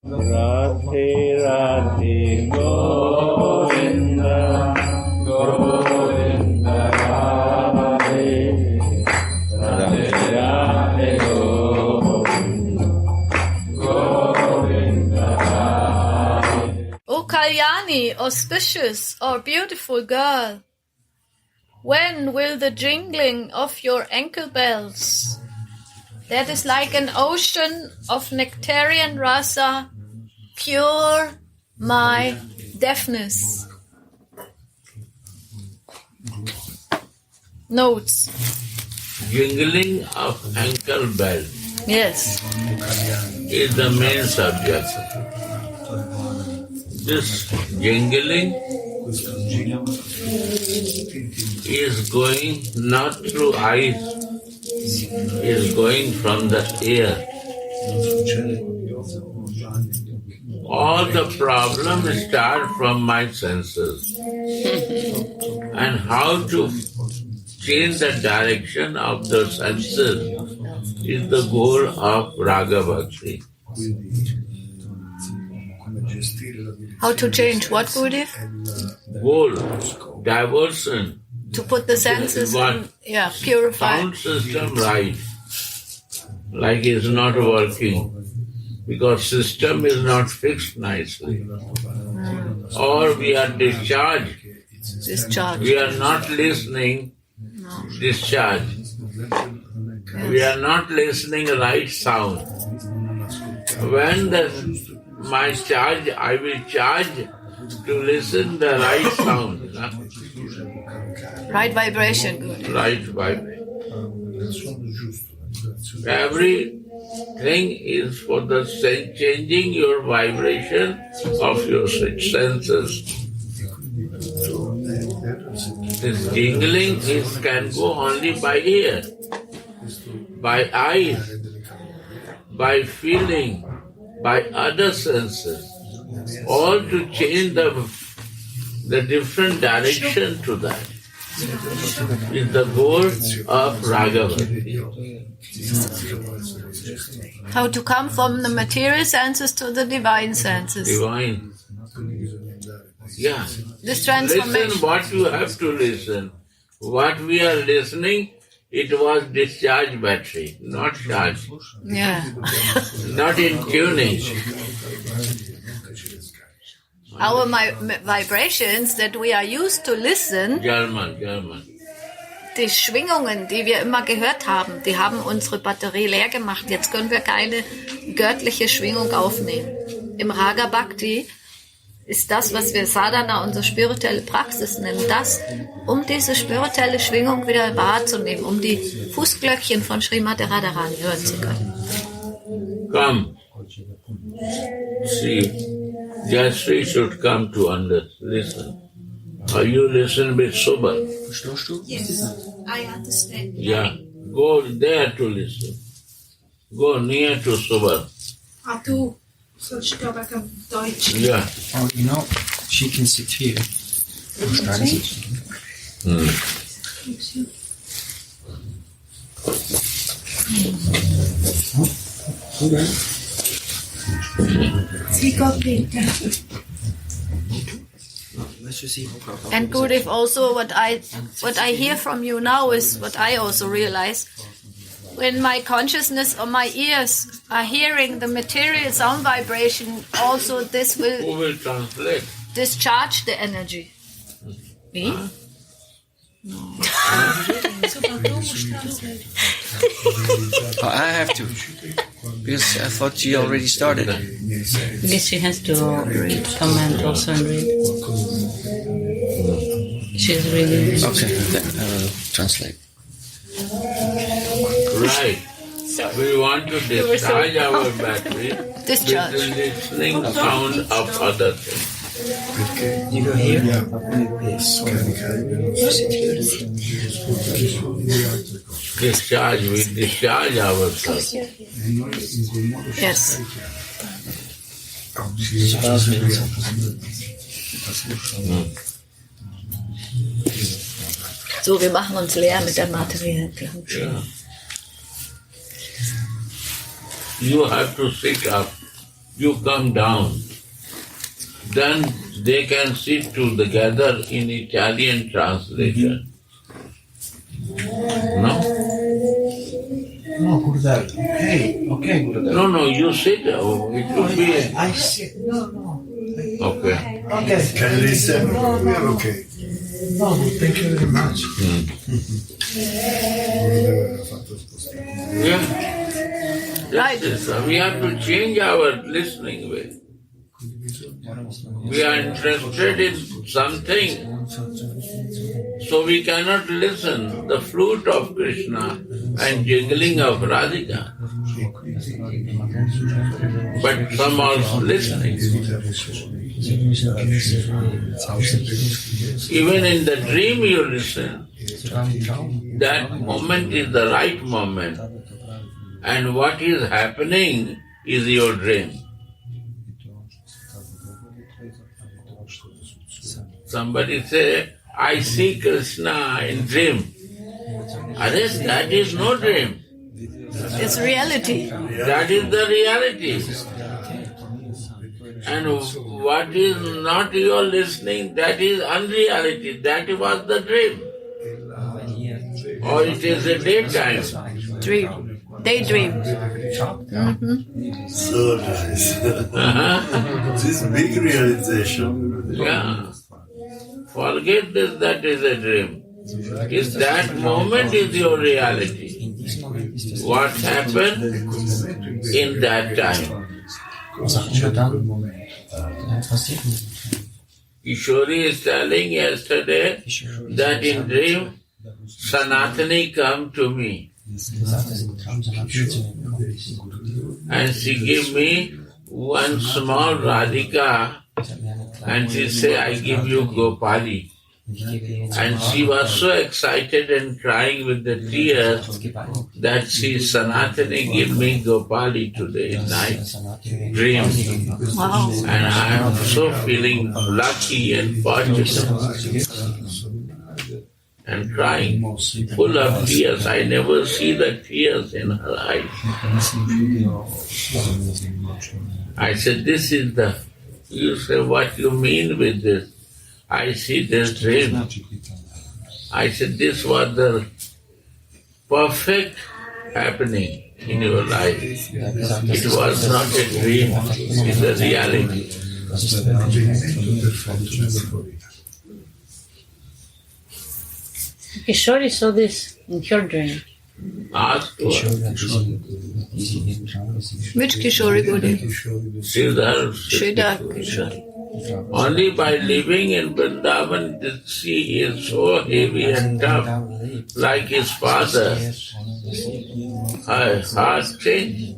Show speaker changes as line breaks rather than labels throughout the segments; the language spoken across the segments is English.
Radhe Radhe Govinda Govinda Radhe Radhe Radhe Govinda Govinda Radhe.
O Kalyani, auspicious or beautiful girl, when will the jingling of your ankle bells, that is like an ocean of nectarian rasa, cure my deafness? Notes.
Jingling of ankle bell
Yes.
is the main subject. This jingling is going not through eyes, is going from the air. All the problems start from my senses. And how to change the direction of the senses is the goal of Raga Bhakti.
How to change what, Gurudev?
Goal, diversion.
To put the senses in, purify.
Sound system right, like it's not working, because system is not fixed nicely. Or we are discharged. We are not listening, discharge. We are not listening right sound. When my charge, I will charge to listen the right sound.
Right vibration, good.
Right vibration. Everything is for the changing your vibration of your senses. This jingling can go only by ear, by eyes, by feeling, by other senses, all to change the different direction to that is the goal of Raga Bhakti.
How to come from the material senses to the divine senses.
Divine. Yeah.
This transformation.
Listen what you have to listen. What we are listening, it was discharge battery, not charge.
Yeah.
Not in tuning.
Our vibrations that we are used to listen,
German.
die Schwingungen, die wir immer gehört haben, die haben unsere Batterie leer gemacht. Jetzt können wir keine göttliche Schwingung aufnehmen. Im Raga Bhakti ist das, was wir Sadhana, unsere spirituelle Praxis nennen, das, um diese spirituelle Schwingung wieder wahrzunehmen, um die Fußglöckchen von Srimati Radharani hören zu können.
Come. See. Jayasri should come to listen. Are you listen with sober?
Yes, I understand.
Yeah. Go there to listen. Go near to sober.
Du sollst go back on Deutsch.
Yeah.
Oh, she can sit here.
And Gurudev, also what I hear from you now is what I also realize. When my consciousness or my ears are hearing the material sound vibration, also this
Who will translate?
discharge the energy. Me?
Oh, I have to. Because I thought she already started.
Because she has to comment also and read. She's reading.
Okay, then I will translate.
Right. We want to discharge our battery with the listening sound of other things.
You go here?
Discharge, we discharge ourselves.
Yes. So, wir machen uns leer mit der materiellen
You have to sit up. you come down. Then they can sit together in Italian translation. No?
No, Gurudev. Okay, Gurudev.
No, you sit. Oh, it will be.
I sit. No.
Okay.
Okay.
Can you listen? We are okay.
No, thank you very much.
Gurudev ha fatto spostare.
Yeah.
Right.
We have to change our listening way. We are interested in something, so we cannot listen the flute of Krishna and jiggling of Radhika. But some are listening. Even in the dream you listen. That moment is the right moment. And what is happening is your dream. Somebody say, I see Krishna in dream. Others, that is no dream.
It's reality.
That is the reality. And what is not your listening, that is unreality. That was the dream. Or it is a daytime.
Dream. Daydream.
So nice. This big realization.
Yeah. Forget this, that is a dream. Is that moment is your reality. What happened in that time. Kishori is telling yesterday that in dream, Sanatani come to me. And she gave me one small Radhika and she said, I give you Gopali. And she was so excited and crying with the tears that she Sanatani gave me Gopali today in night dream.
Wow.
And I am so feeling lucky and fortunate and crying, full of tears. I never see the tears in her eyes. I said, this is the, you say, what you mean with this? I see this dream. I said, this was the perfect happening in your life. It was not a dream, it's a reality.
Kishori saw this in her dream.
Ask her.
Which Kishori Gurudev?
Sridhar
Kishori.
Only by living in Vrindavan did she is so heavy and tough, like his father. Her heart changed.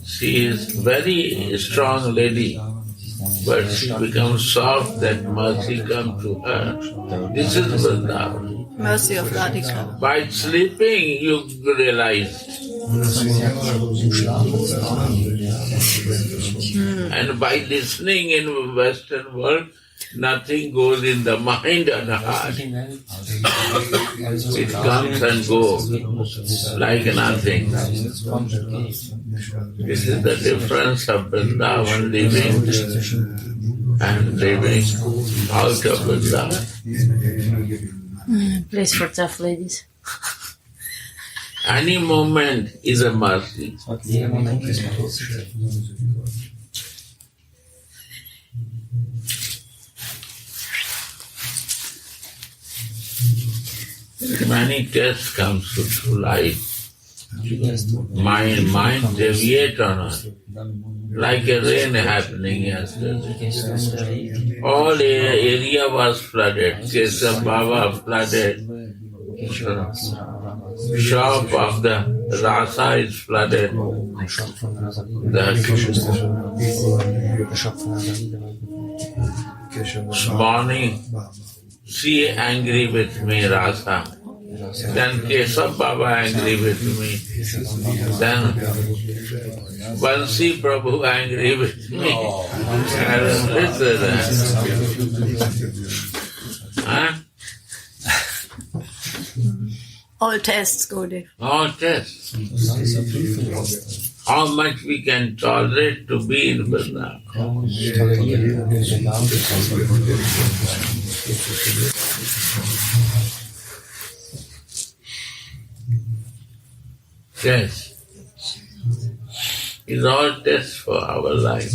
She is very strong lady, but she becomes soft that mercy comes to her. This is Vrindavan.
Mercy of Radhika.
By sleeping, you realize. And by listening in Western world, nothing goes in the mind and heart. It comes and goes like nothing. This is the difference of Vrindavan living and living out of Vrindavan.
Place for tough ladies.
Any moment is a mercy. Many tests come to life. Mind deviate on us. Like a rain happening yesterday. All area was flooded. Kesam Baba flooded. Shop of the Rasa is flooded. This morning, she angry with me, Rasa. Then Keshav Baba angry with me. Then Bansi Prabhu angry with me. Huh?
All tests, Gurudev.
All tests. how much we can tolerate to be in Vrindavan. Yes. It's all test for our life.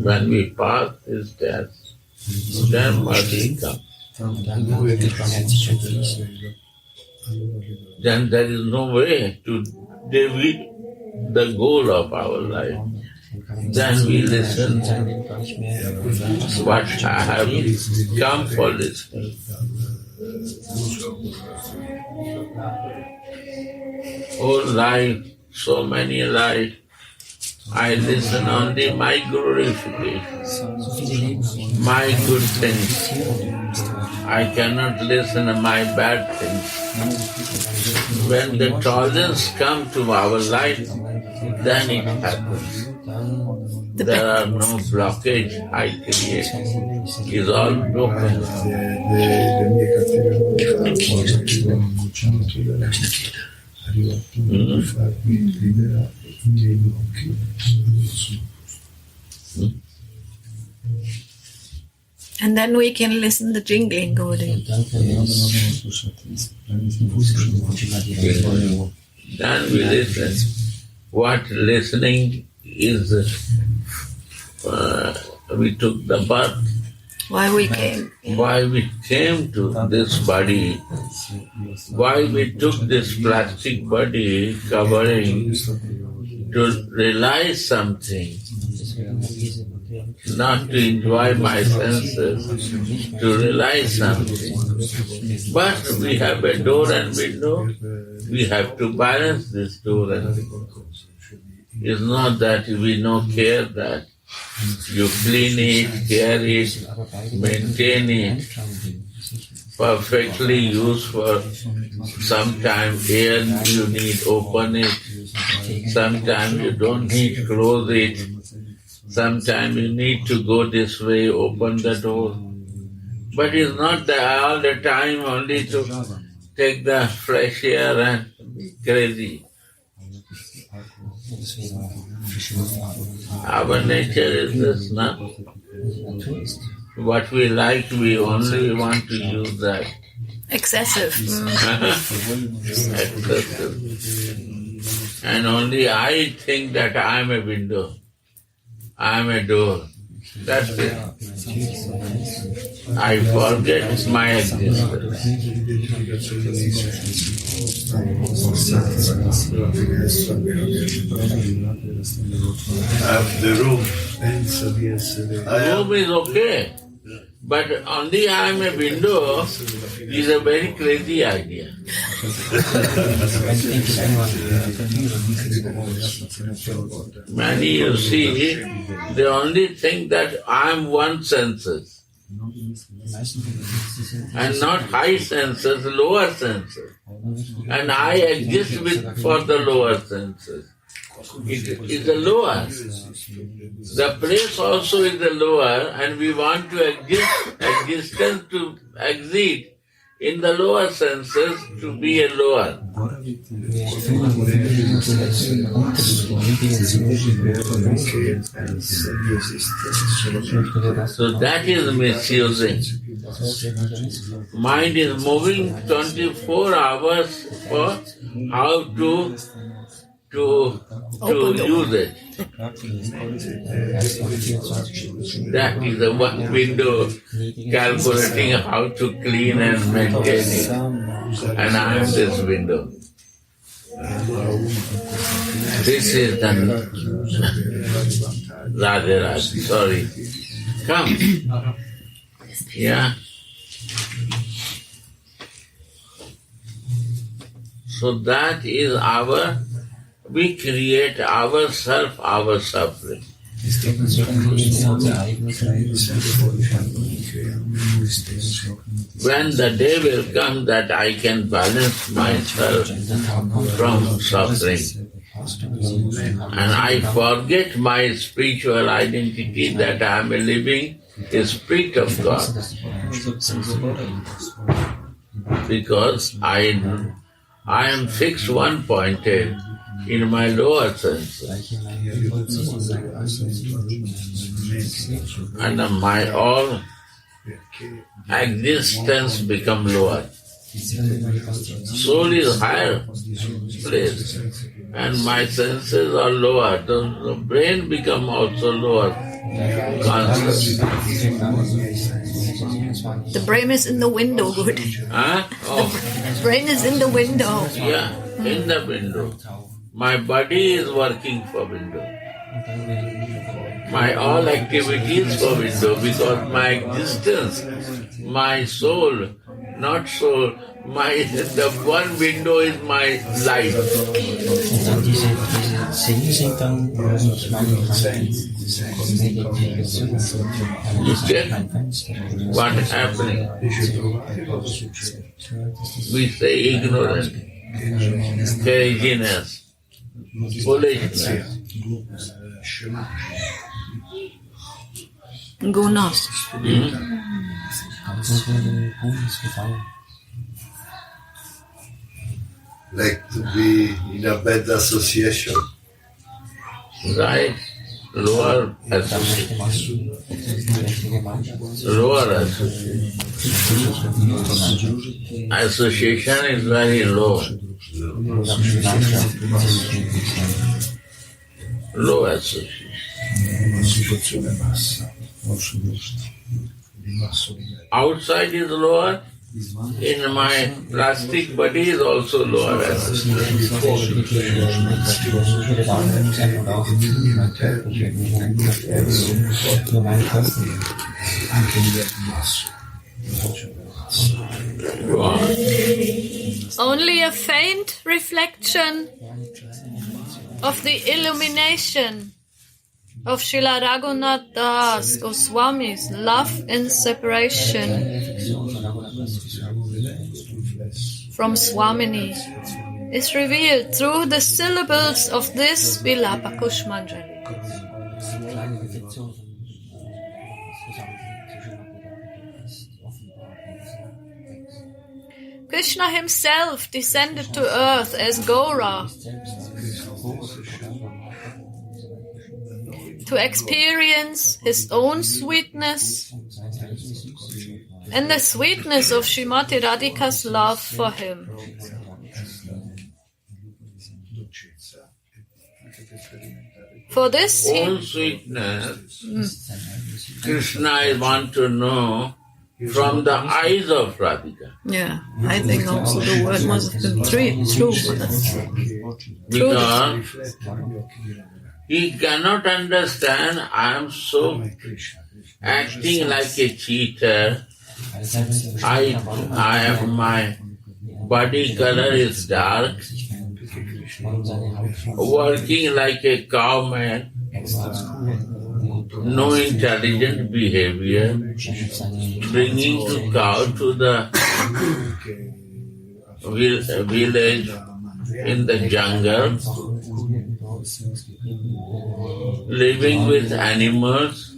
When we pass this test, then mercy comes. Then there is no way to defeat the goal of our life. Then we listen what I have come for listening. Oh life, so many life, I listen only my glorification, my good things. I cannot listen to my bad things. When the tolerance comes to our life, then it happens. There are no blockage I create. It's all broken.
And then we can listen the jingling going.
Then we listen. What listening is, we took the birth.
Why we came.
Why we came to this body. Why we took this plastic body covering to realize something. Not to enjoy my senses, to realize something. But we have a door and window. We have to balance this door and window. It's not that we don't care that you clean it, care it, maintain it, perfectly used for sometime air you need open it, sometime you don't need close it, sometime you need to go this way, open the door. But it's not that all the time only to take the fresh air and be crazy. Our nature is this, not what we like, we only want to use that.
Excessive.
Excessive. And only I think that I am a window, I am a door. That's it. I forget my existence.
The room.
Room is okay, but only I am a window is a very crazy idea. Many you see, they only think that I am one senses. And not high senses, lower senses. And I exist for the lower senses. It is the lower. The place also is the lower, and we want to existence to exist in the lower senses to be a lower. So that is misusing. Mind is moving 24 hours for how to use it. That is the one window calculating how to clean and maintain it. And I am this window. This is the Radhe Radhe. Sorry. Come. Yeah. So that is we create ourselves, our suffering. When the day will come that I can balance myself from suffering, And I forget my spiritual identity that I am a living spirit of God. Because I am fixed one-pointed in my lower senses. And my all existence become lower. Soul is higher place, and my senses are lower. The brain become also lower. Conscious.
The brain is in the window, good.
Huh? Oh.
The brain is in the window.
Yeah, in the window. My body is working for window. My all activities for window, because my existence, my soul, not soul, the one window is my life.
Diese Sinne sind dann
What happening? We say ignorance, craziness, foolishness.
Gunas.
Like to be in a bad association.
Right? Lower association. Lower association. Association is very low. Low association. Outside is lower. In my plastic body is also lower association.
Only a faint reflection of the illumination of Srila Raghunath Das Goswami's love and separation from Swamini is revealed through the syllables of this Vilapa Kusumajali. Krishna himself descended to earth as Gaura to experience his own sweetness and the sweetness of Srimati Radhika's love for him. For this
own sweetness, Krishna want to know from the eyes of Radhika.
Yeah, I think also the word must have been true.
Because he cannot understand, I am so acting like a cheater. I have my body color is dark, working like a cowman, no intelligent behavior, bringing the cow to the village in the jungle, living with animals.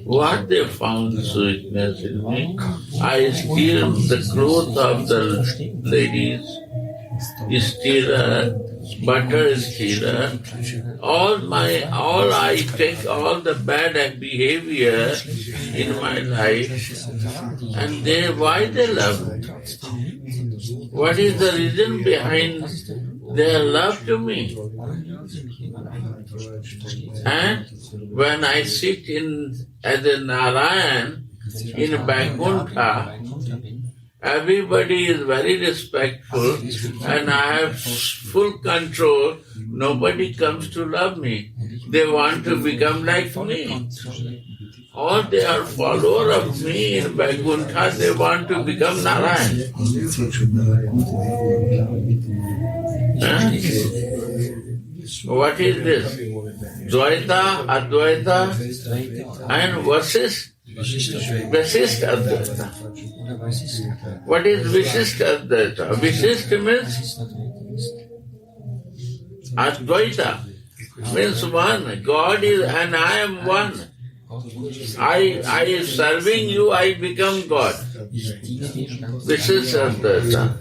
What they found sweetness in me? I steal the clothes of the ladies, stealer, butter stealer, I take all the bad behavior in my life, and why they love me? What is the reason behind their love to me? And when I sit as a Narayan in Vaikuntha, everybody is very respectful and I have full control. Nobody comes to love me. They want to become like me. Or they are follower of me in Vaikuntha, they want to become Narayan. What is this? Dvaita, Advaita, and Vasist. Vasist Advaita. What is Visist Advaita? Visist means Advaita. Means one. God is and I am one. I serving you, I become God. This is Advaita.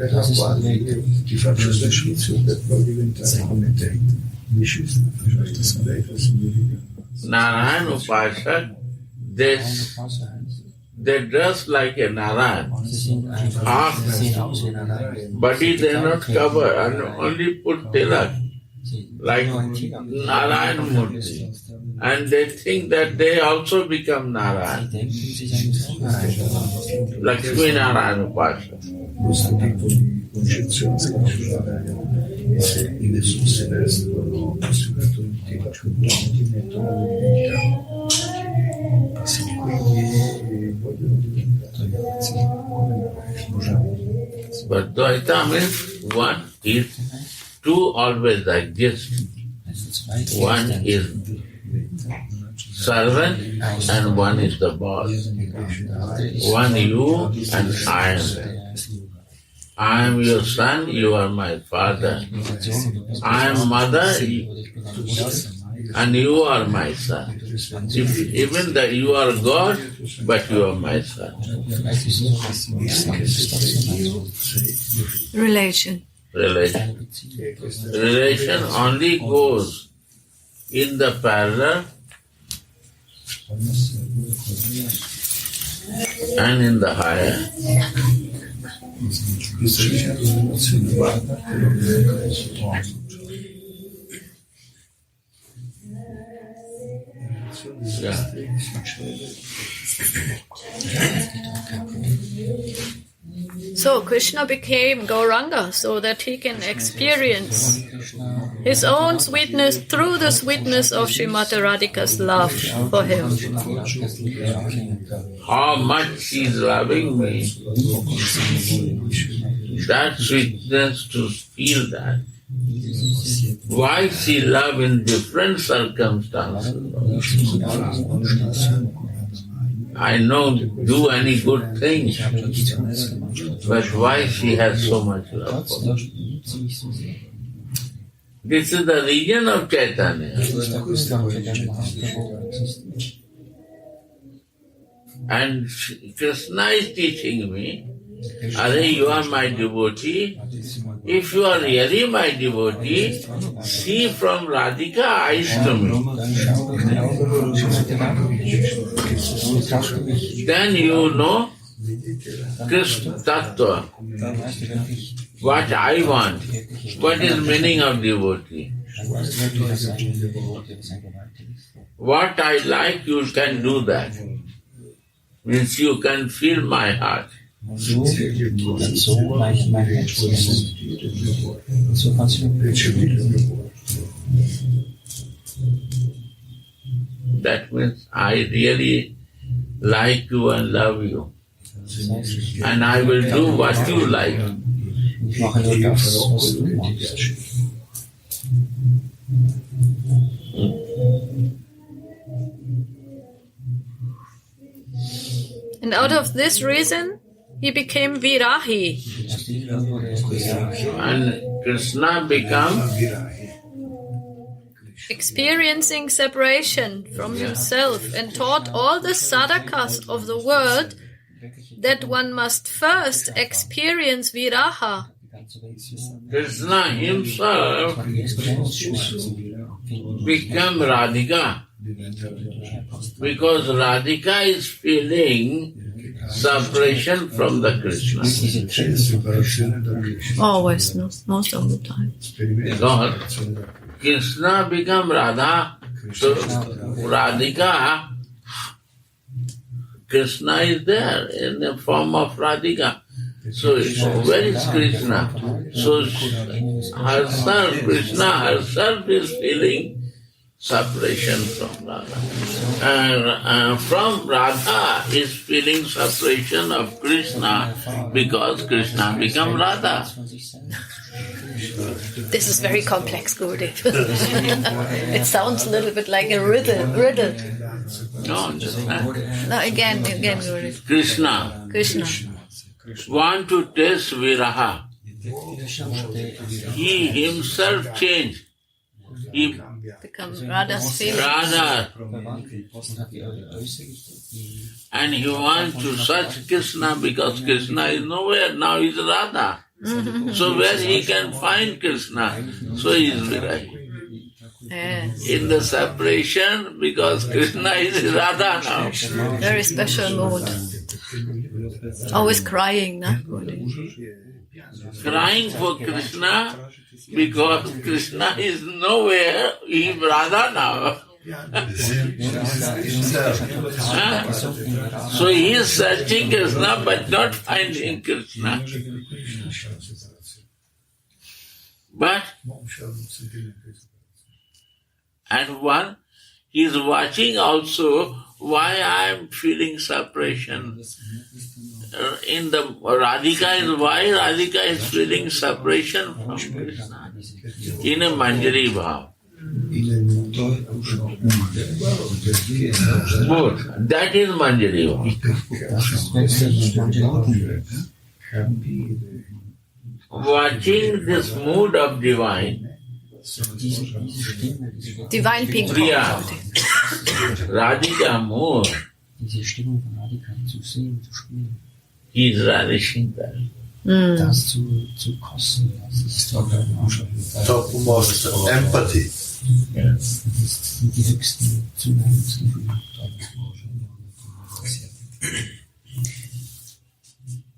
Narayan Upasak, they dress like a Narayan. Half body they not cover and only put tilak like Narayan Murti. And they think that they also become Narayan. Lakshmi Narayan Upasana. But Dvaita means one is two always exist. One is servant and one is the boss. One you and I am. I am your son, you are my father. I am mother and you are my son. Even that you are God, but you are my son.
Relation.
Relation only goes in the parallel and in the higher. Yeah.
So Krishna became Gauranga so that he can experience his own sweetness through the sweetness of Srimati Radhika's love for him.
How much she is loving me, that sweetness to feel that. Why she love in different circumstances. I don't do any good thing, but why she has so much love for me? This is the region of Chaitanya. And Krishna is teaching me, Are, you are my devotee. If you are really my devotee, see from Radhika eyes to me. Then you know Krishna Tattva, what I want, what is meaning of devotee. What I like, you can do that. Means you can feel my heart. That means I really like you and love you. And I will do what you like.
And out of this reason, he became Virahi.
And Krishna became
experiencing separation from himself and taught all the sadhakas of the world that one must first experience Viraha.
Krishna himself became Radhika. Because Radhika is feeling separation from the Krishna.
Always, no, most of the time.
Because Krishna become Radha, so Radhika, Krishna is there in the form of Radhika. So where is Krishna? So herself, Krishna herself is feeling separation from Radha. And from Radha is feeling separation of Krishna because Krishna become Radha.
This is very complex, Gurudev. It sounds a little bit like a riddle.
No, just that.
No, again, Gurudev.
Krishna want to taste viraha. He himself changed. He
Becomes Radha's feeling.
Radha, and he wants to search Krishna because Krishna is nowhere. Now he is Radha. So where he can find Krishna, so he is Virahi.
Yes.
In the separation, because Krishna is Radha now.
Very special mood. Always crying, no?
Crying for Krishna because Krishna is nowhere, he is Radha now. Huh? So he is searching Krishna but not finding Krishna. But, and one, he is watching also why I am feeling separation. In the Radhika is why Radhika is feeling separation from Krishna in a Manjari Bhav. Good. That is Manjari Bhav. Watching this mood of divine
Ping Pong.
Priya, Radhika mood,
Diese Stimmung von Radhika zu sehen, zu spüren,
he is relishing that.
das zu kosten, das ist
Topmost empathy.
das sind die höchsten Zuneigungsgefühle.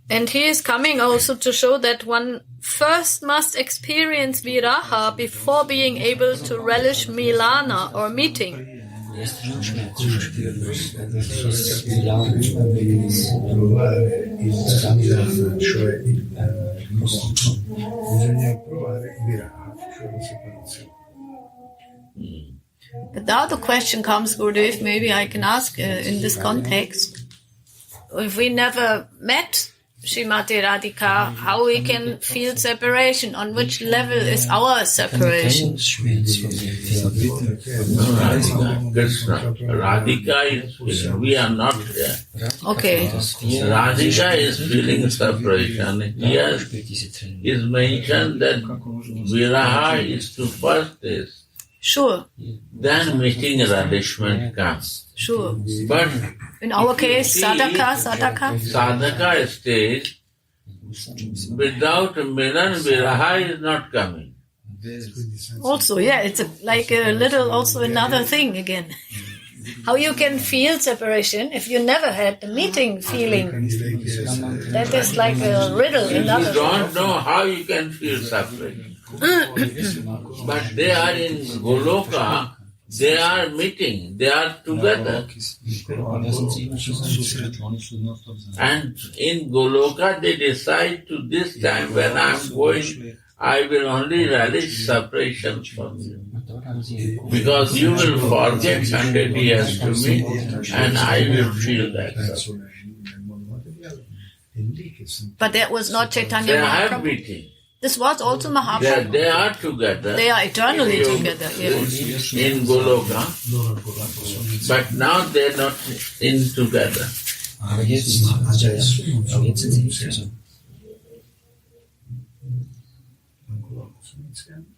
And he is coming also to show that one first must experience viraha before being able to relish milana or meeting. But now the question comes, Gurudev, maybe I can ask in this context, if we never met Srimati Radhika, how we can feel separation? On which level is our separation?
Krishna. Radhika is, we are not there.
Okay.
Radhika is feeling separation. Here is mentioned that viraha is to first taste.
Sure.
Then meeting relishment comes.
Sure.
But
In our case, sadhaka.
sadhaka stage, without milan, viraha is not coming.
Also, yeah, it's like a little, also another thing again. How you can feel separation if you never had the meeting feeling. That is like a riddle.
You
Another
don't know how you can feel separation. But they are in Goloka, they are meeting, they are together. And in Goloka they decide to this time when I am going, I will only relish separation from you. Because you will forget 100 years to me and I will feel that separation.
But that was not Chaitanya
They are
Mahaprabhu.
meeting.
This was also Mahaprabhu.
They are together.
They are eternally together. Yes.
In Goloka. But now they are not in together.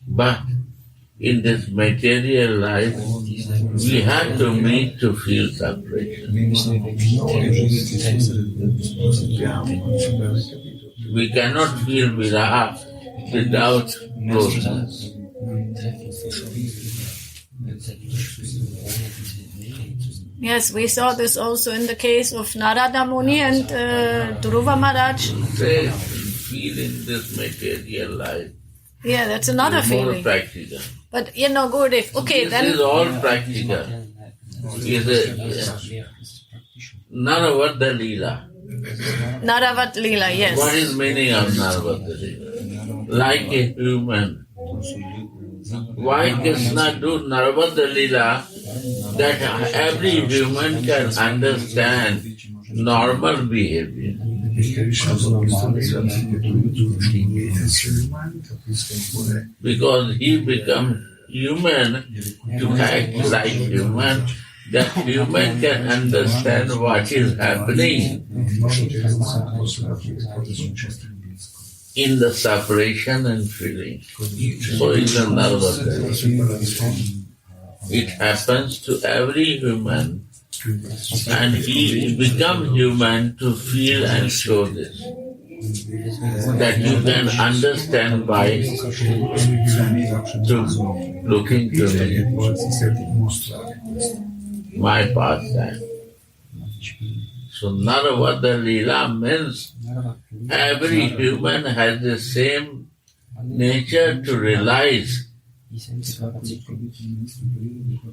But in this material life, we have to meet to feel separation. We cannot feel viraha without closeness.
Yes, we saw this also in the case of Narada Muni and Dhruva Maharaj.
They feel in this material life.
Yeah, that's another
It's more
feeling.
practical.
But Gurudev, okay,
This is
then
all practical. Is Naravadha Leela.
Naravat Leela, yes.
What is meaning of Naravadha Leela? Like a human. Why Krishna do Naravadha Leela? That every human can understand normal behavior. Because he becomes human to act like human, that human can understand what is happening in the separation and feeling. So is another way. It happens to every human, and he becomes human to feel and show this. That you can understand by looking to me, my pastime. So Narvada Leela means every human has the same nature to realize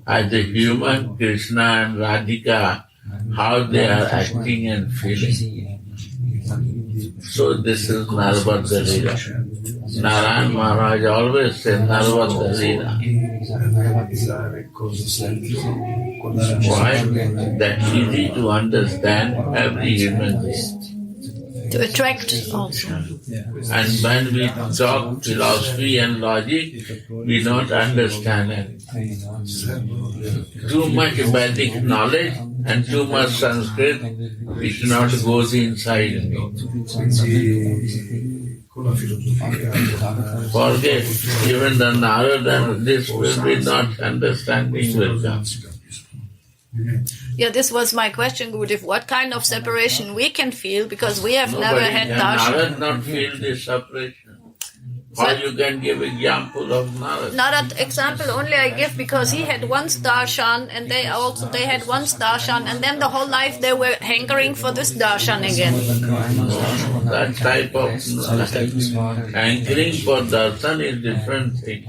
as the human Krishna and Radhika, how they are acting and feeling. So this is Narvada Leela. Narayan Maharaj always said Narvada Leela. Why? That's easy to understand every human being.
To attract also.
And when we talk philosophy and logic, we don't understand it. Too much Vedic knowledge and too much Sanskrit, it not goes inside me. Forget, even the Narada, this will be not understanding will come.
Yeah, this was my question, Gurudev. What kind of separation we can feel, because we have never had darshan.
Narada not feel this separation. Or you can give example of Narada.
Not example only I give because he had once darshan and they had once darshan and then the whole life they were hankering for this darshan again.
That type of hankering for darshan is different thing.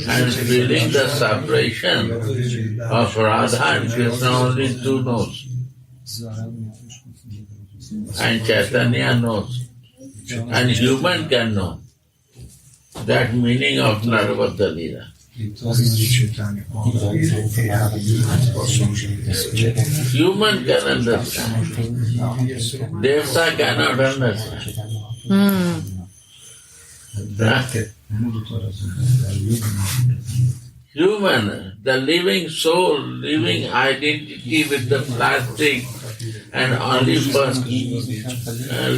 And feeling the separation of Radha and Krishna only two knows. And Chaitanya knows. And human can know. That meaning of Narvada Leela. Human can understand. Devta cannot understand. Human, the living soul, living identity with the plastic and only for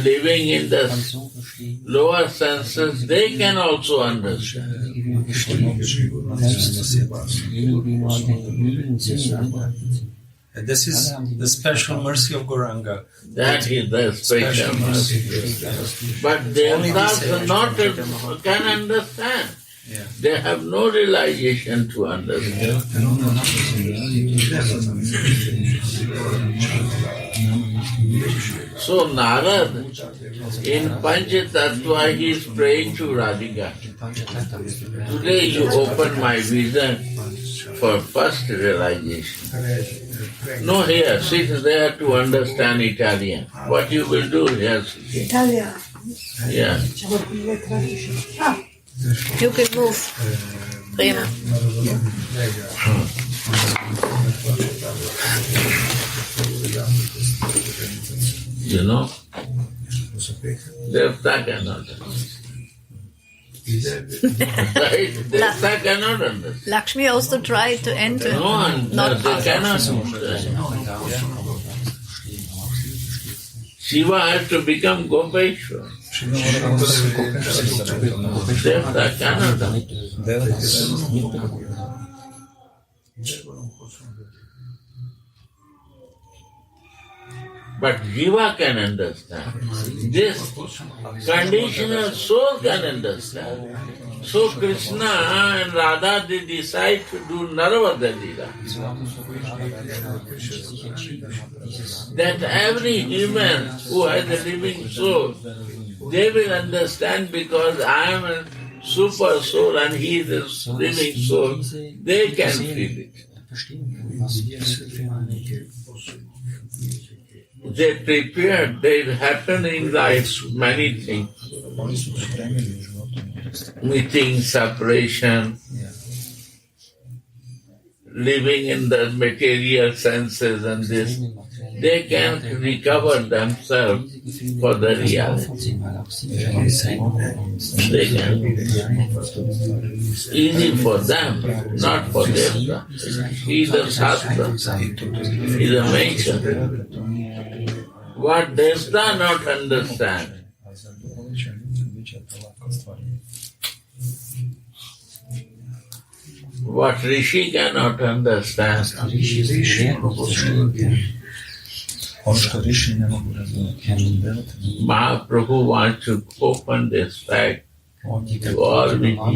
living in the lower senses, they can also understand.
This is the special mercy of Gauranga.
That is the special mercy. But Devtas can understand.
Yeah.
They have no realization to understand. So Narad, in Panchatattva, he is praying to Radhika. Today you open my vision for first realization. No, here, sit there to understand Italian. What you will do here, sitting?
Italian.
Yeah.
You can move. Prima.
You know, Devta cannot understand. Right? Devta cannot understand.
Lakshmi also tried to enter.
No,
Not
they cannot understand. Shiva has to become Gopeshwar. Devta cannot understand. But Jiva can understand. This conditional soul can understand. So Krishna and Radha, they decide to do Narvada Leela. That every human who has a living soul, they will understand because I am a super soul and he is a living soul. They can feel it. They prepared, they happen in life many things. Meeting, separation, living in the material senses and this. they can recover themselves for the reality. They can. Easy for them, not for them. He's a Shastra. He's a mention. What does not understand? What Rishi cannot understand. Mahaprabhu wants to open this fact to all the people.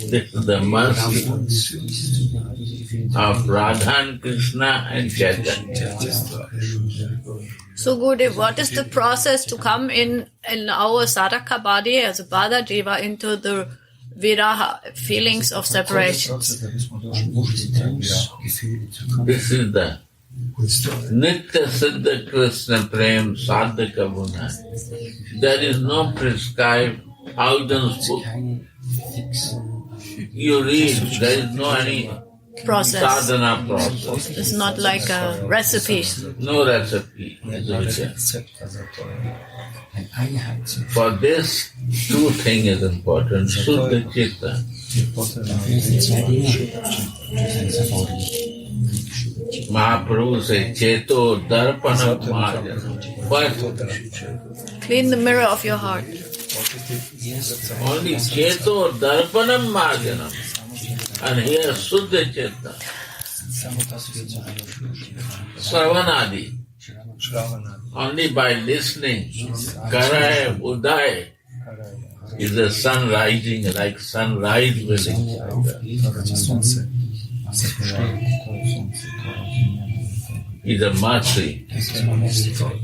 This is the mercy of Radha and Krishna and Chaitanya.
So Gurudev, what is the process to come in our sadhaka body as a Bhadajiva into the viraha, feelings of separation?
This is the Nitya Siddha Krishna Prem Sadhaka Guna. There is no prescribed thousands book. You read, there is no any
Process.
sadhana process.
It's not like a recipe.
No recipe. For this, two things is important. Suddha Chitta. Mahaprabhu says, Cheto Darpanam Mahajana. First,
Clean the mirror of your heart.
only Cheto Darpanam Mahajana. And here Suddha Chitta. Sravanadi. Only by listening. Karay Uday is the sun rising like sunrise willing. Is a mercy.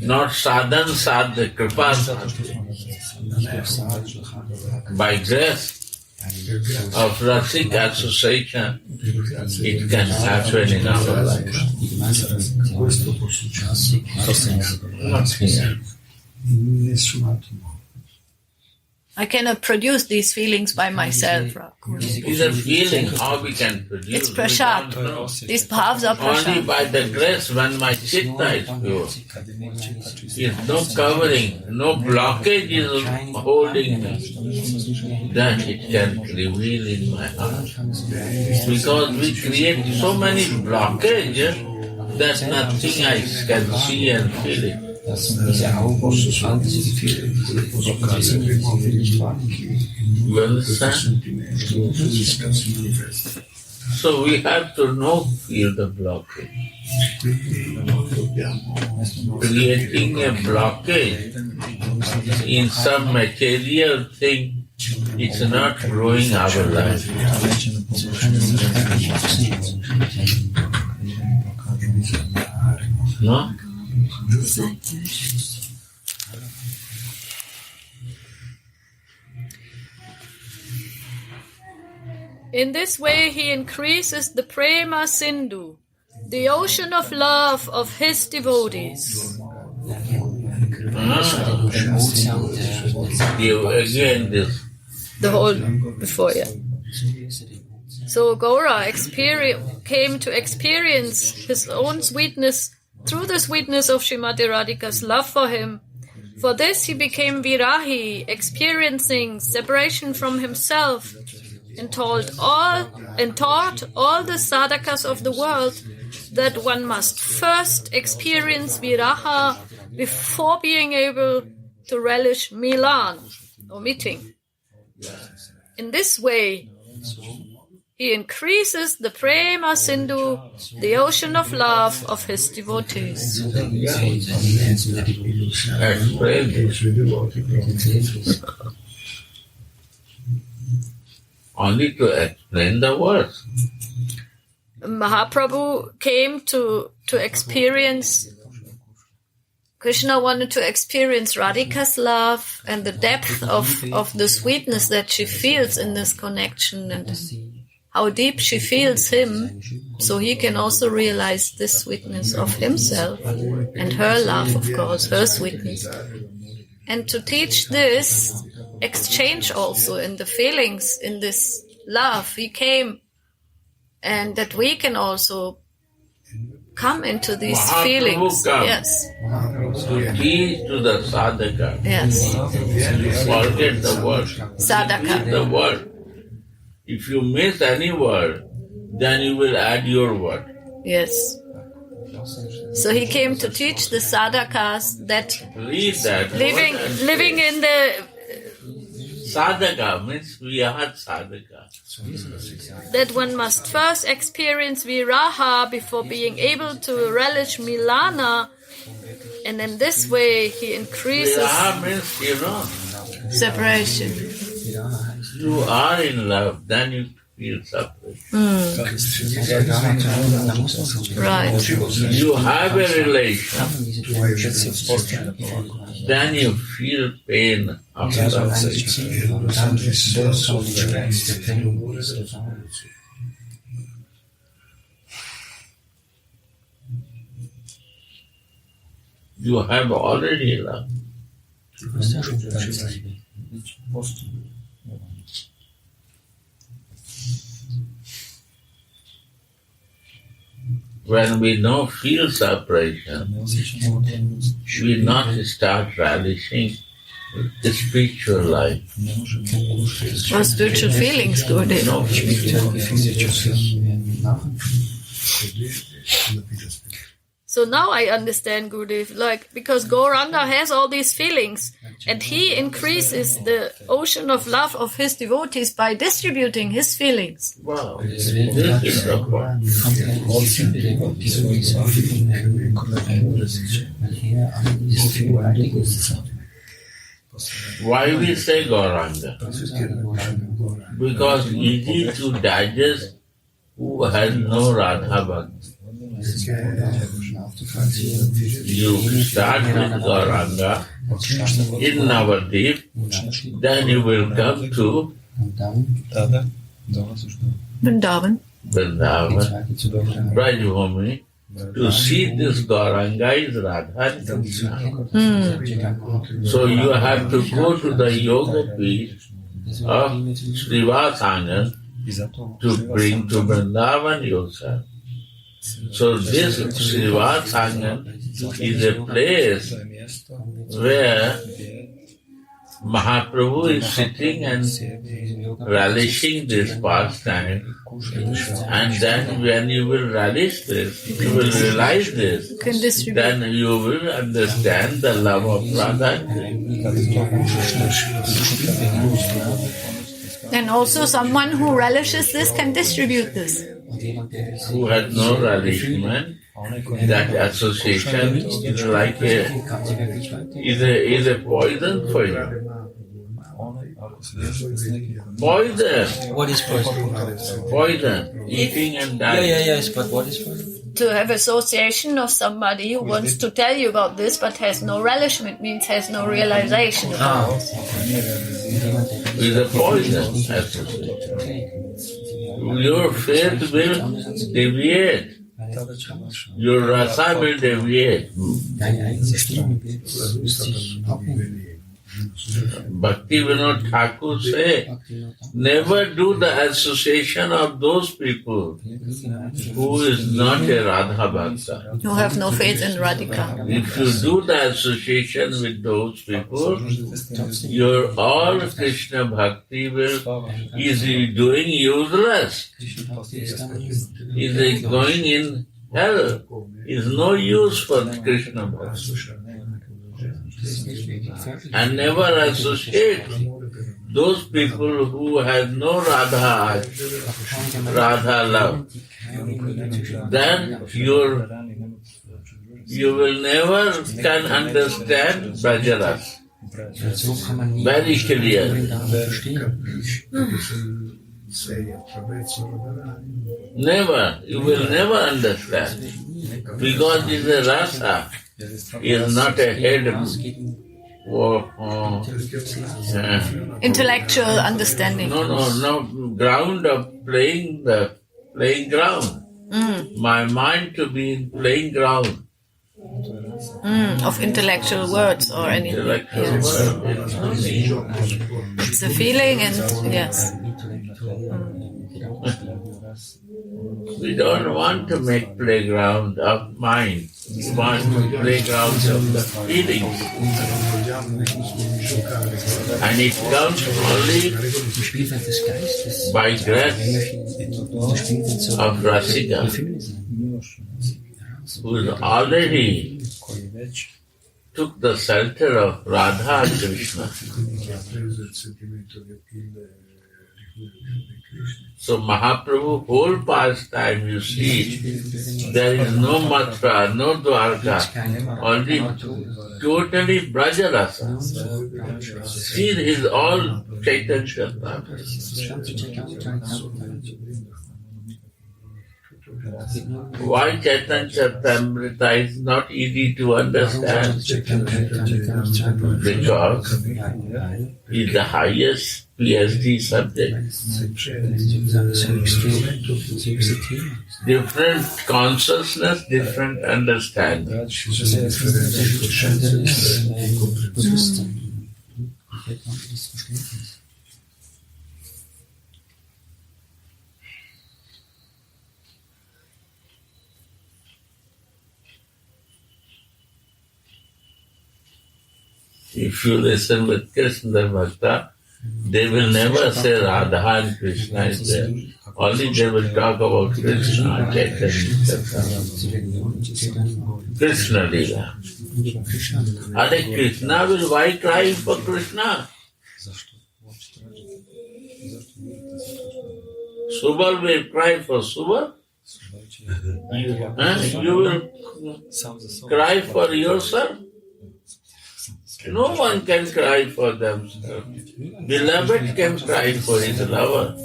Not sadhan sadhya, kripa sadhya. By grace of Rasik association, it can happen in our life.
I cannot produce these feelings by myself.
It's a feeling how we can produce.
It's prasad. These bhavs are
Only
prasad.
by the grace when my chitta is pure. Is no covering, no blockage is holding me. Then it can reveal in my heart. Because we create so many blockages that nothing I can see and feel it. You understand? So we have to feel the blockage. Creating a blockage in some material thing, it's not growing our life. No?
In this way, he increases the prema sindhu, the ocean of love of his devotees.
You again this.
The whole before, yeah. So Gaura came to experience his own sweetness through the sweetness of Srimati Radhika's love for him. For this he became virahi, experiencing separation from himself, and taught all the sadhakas of the world that one must first experience viraha before being able to relish milan, or meeting. In this way, he increases the prema sindhu, the ocean of love of his devotees.
Only to explain the words.
Mahaprabhu came to experience, Krishna wanted to experience Radhika's love and the depth of the sweetness that she feels in this connection and how deep she feels him, so he can also realize this sweetness of himself and her love, of course, her sweetness. And to teach this exchange also in the feelings, in this love, he came, and that we can also come into these
Mahaprabhu
feelings.
come.
Yes.
To teach to the sadhaka.
Yes.
Forget the word.
Sadhaka.
Read the word. If you miss any word, then you will add your word.
Yes. So he came to teach the sadhakas that
Read that.
living in the
Sadhaka means we are sadhaka.
that one must first experience viraha before being able to relish milana, and in this way he increases
Viraha means,
separation.
you are in love, then you feel separation.
Right.
You have a relation, then you feel pain after separation. You have already love. When we know feel separation, we not start relishing the spiritual life.
Or spiritual feelings go there.
No.
So now I understand, Gurudev, because Gauranga has all these feelings, and he increases the ocean of love of his devotees by distributing his feelings.
Wow, this is the point. Why we say Gauranga? Because easy to digest who has no Radha Bhakti. You start with Gauranga in Navadvip, then you will come to
Vrindavan.
Brajbhumi, to see this Gauranga is Radha and Krishna. So you have to go to the yoga pit of Srivasangan to bring to Vrindavan yourself. So this Srivasangan is a place where Mahaprabhu is sitting and relishing this pastime, and then when you will relish this, you will realize this, then you will understand the love of Radha.
And also someone who relishes this can distribute this.
Who has no relishment, that association is like is a poison for you. Poison.
What is poison?
Poison. Eating and dying.
Yes, but what is poison?
To have association of somebody who wants to tell you about this but has no relishment means has no realization about it.
Is a poison association. Your faith will deviate. Your rasa will deviate. Bhakti Vinod Thakur say, never do the association of those people who is not a Radha Bhakta.
Who have no faith in Radhika.
If you do the association with those people, your all Krishna Bhakti is doing useless. Is going in hell. Is no use for Krishna Bhakti. And never associate those people who have no Radha love. Then you will never can understand Brajaras very clearly. Never, you will never understand, because it's a rasa. Is not a head
Intellectual understanding.
No ground of playing ground. My mind to be in playing ground.
Of intellectual words or anything.
Intellectual words.
It's a feeling and yes.
We don't want to make playground of mind. We want playgrounds of the feelings. And it comes only by grace of Rasika, who is already took the shelter of Radha and Krishna. So Mahaprabhu whole pastime, you see, there is no Mathura, no Dwarka, only totally Brajarasa. See, it is all Chaitanya Charitamrita. Why Chaitanya Charitamrita is not easy to understand? Because it is the highest PhD subject. Different consciousness, different understanding. If you listen with Krishna Bhakta, they will never say Radha and Krishna is there. Only they will talk about Krishna, Chaitanya, Krishna Lila. Are Krishna will why cry for Krishna? Subal will cry for Subal? You will cry for yourself? No one can cry for themselves. Beloved can cry for his lover.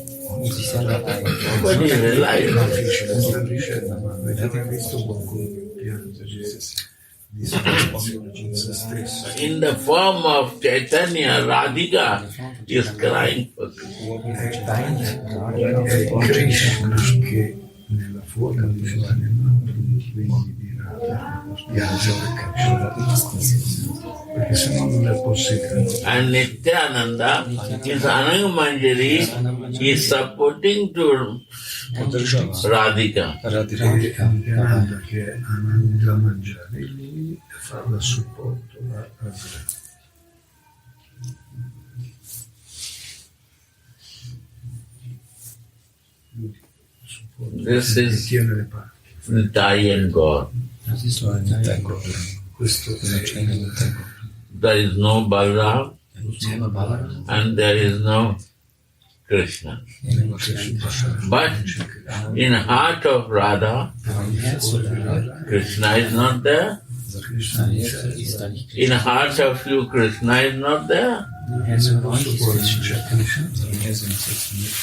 Nobody realizes. In the form of Chaitanya, Radhika is crying for and Nityananda, his Anangamanjari, is supporting to Radhika. This is Nitai and God. There is no Balaram and there is no Krishna. But in heart of Radha, Krishna is not there. In heart of you, Krishna is not there.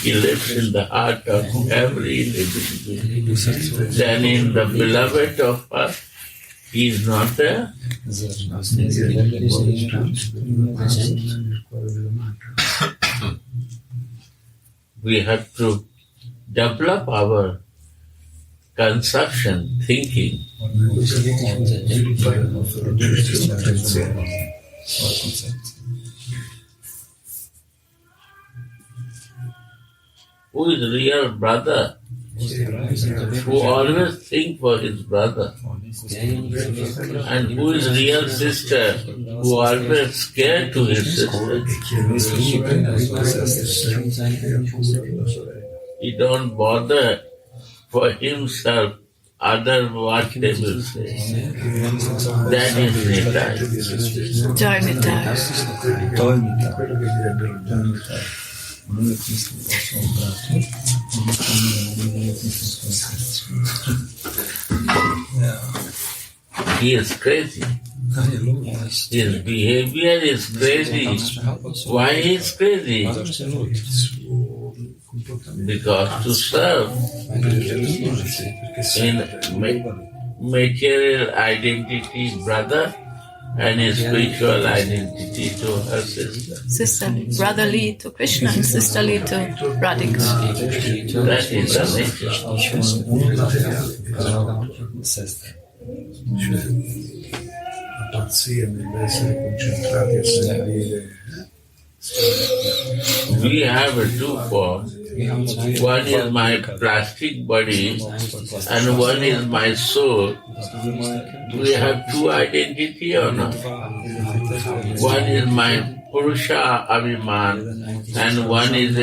He lives in the heart of every living being. Then in the beloved of us, he is not there. We have to develop our conception, thinking. Who is real brother? Who always think for his brother. And who is real sister? Who always scared to his sister. He don't bother for himself other what they will say. That is Nitai.
Jai Nitai. He is crazy. His behavior is crazy. Why he is crazy? Because to serve in material identity brother and his spiritual identity to her sister. Sister, brotherly to Krishna and sisterly to Radhika.
That is the nature. We have a two form. One is my plastic body and one is my soul. We have two identity or not? One is my Purusha Abhiman and one is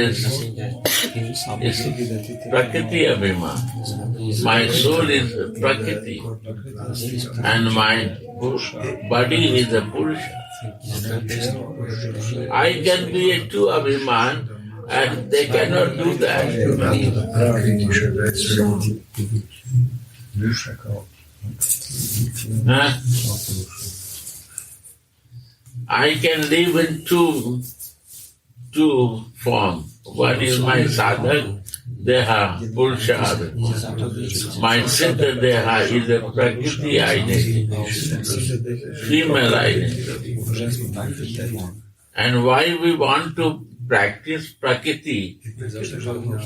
Prakriti Abhiman. My soul is Prakriti and my body is a Purusha. I can be a two Abhiman and they cannot do that. Huh? I can live in two forms. One is my sadhak deha, purusha. My siddha deha is a prakriti identity, female identity. And why we want to practice prakriti,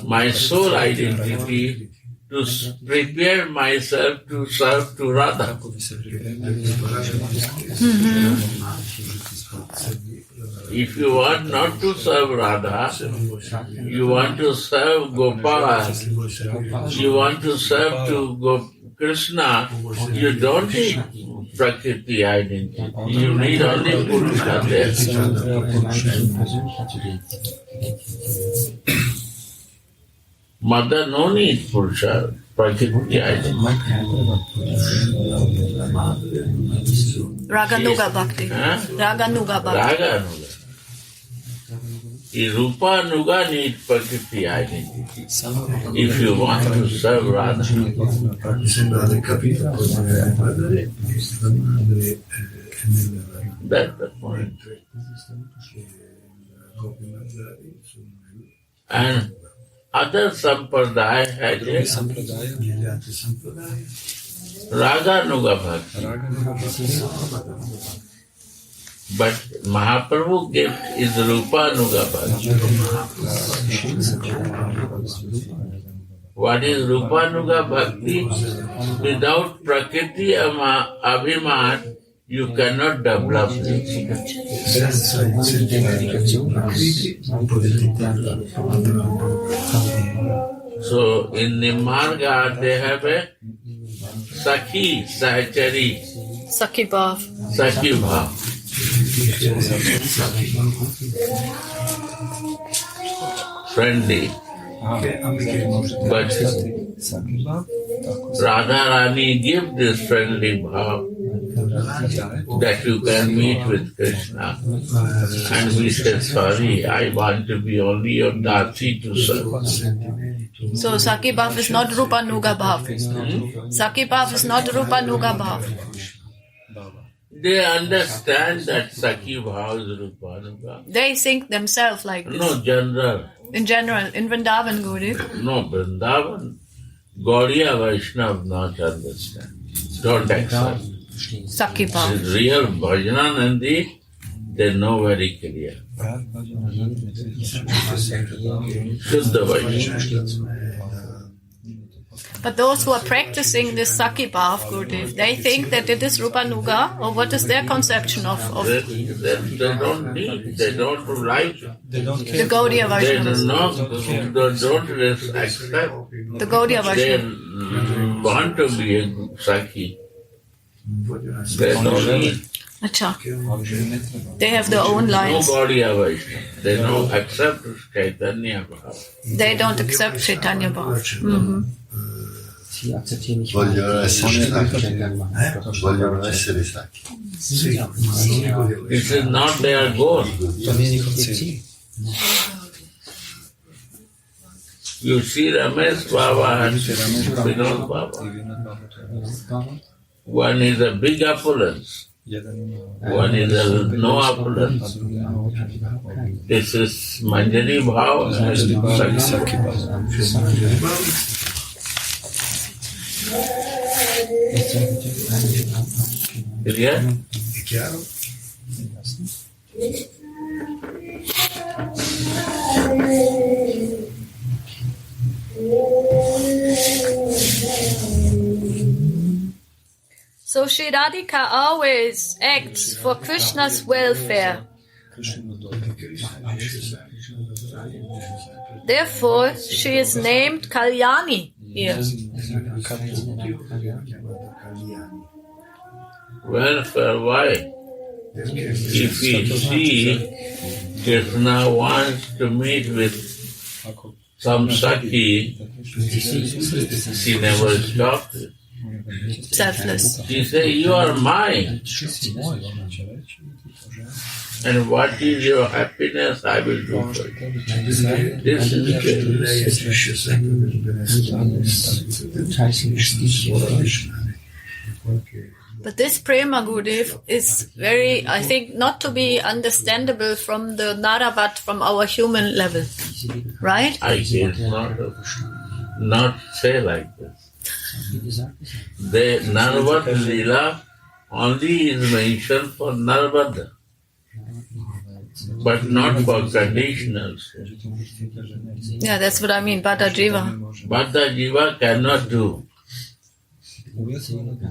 my soul identity, to prepare myself to serve to Radha. If you want not to serve Radha, you want to serve Gopal, you want to serve to Krishna, you don't need Prakriti identity. You need only Purusha there. Mother no need Purusha, Prakriti identity.
Raganuga Bhakti.
Huh?
Raganuga Bhakti.
Raganuga. Rupa Nuga need Prakriti identity. If you want to serve Radha. That's the point. And other sampradaya has Raganuga Bhakti. But Mahaprabhu gift is Rupanuga Bhakti. What is Rupanuga Bhakti? Without Prakriti Abhiman, you cannot develop it. So in the Marga they have a Sakhi, Sahachari,
Sakhi Bhav.
Sakhi Bhav. Friendly. But Radharani give this friendly bhav that you can meet with Krishna. And we said, sorry, I want to be only your dasi to serve.
So Sakhi Bhav is not Rupanuga Bhav. Sakhi Bhav is not Rupanuga Bhav.
They understand that Sakhi Bhav is Rupanuga.
They think themselves like this.
No, general.
In general, in Vrindavan, Gurudev.
No, Vrindavan. Gaudiya Vaishnav not understand. Don't accept.
Sakhi Bhav.
The real Bhajananandi, they know very clear. Shuddha Vaishnava.
But those who are practicing this Sakhi Bhav, Gurudev, they think that it is Rupanuga, or what is their conception of
They don't need, they don't like it.
the Gaudiya
They
Vaishnavas?
don't accept.
The Gaudiya
They
Vaishnavas.
want to be a Sakhi. They don't need.
Acha. They have their own
No
lines.
Gaudiya Vaishnava. They don't accept Chaitanya Bhav.
They don't accept Chaitanya Bhav.
Vogliono essere sacchi. Vogliono essere sacchi.
This is not their goal. You see Ramesh Baba and Vinod Baba. One is a big opulence. One is a no opulence. This is Manjari Bhav and Sakhi Bhav. Clear?
So Shri Radhika always acts for Krishna's welfare. Therefore, she is named Kalyani here.
Welfare, why? If we see Krishna wants to meet with some Saki, she never stopped it.
Selfless.
She said, you are mine. And what is your happiness, I will do for you. This is
But this prema, Gurudev, is very, I think, not to be understandable from the Naravat, from our human level. Right?
I guess not say like this. The Narvada Leela only is mentioned for Narvada, but not for conditionals.
Yeah, that's what I mean, Bada Jiva.
Bada Jiva cannot do.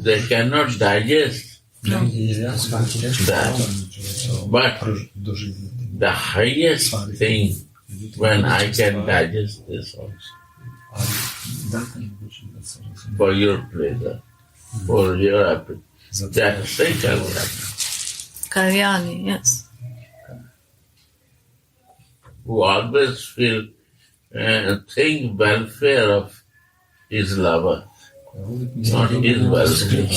They cannot digest that. But the highest thing, when I can digest this also, for your pleasure, for your appetite, that's say Kalyani.
Kalyani, yes.
Who always think welfare of his lover, not his welfare.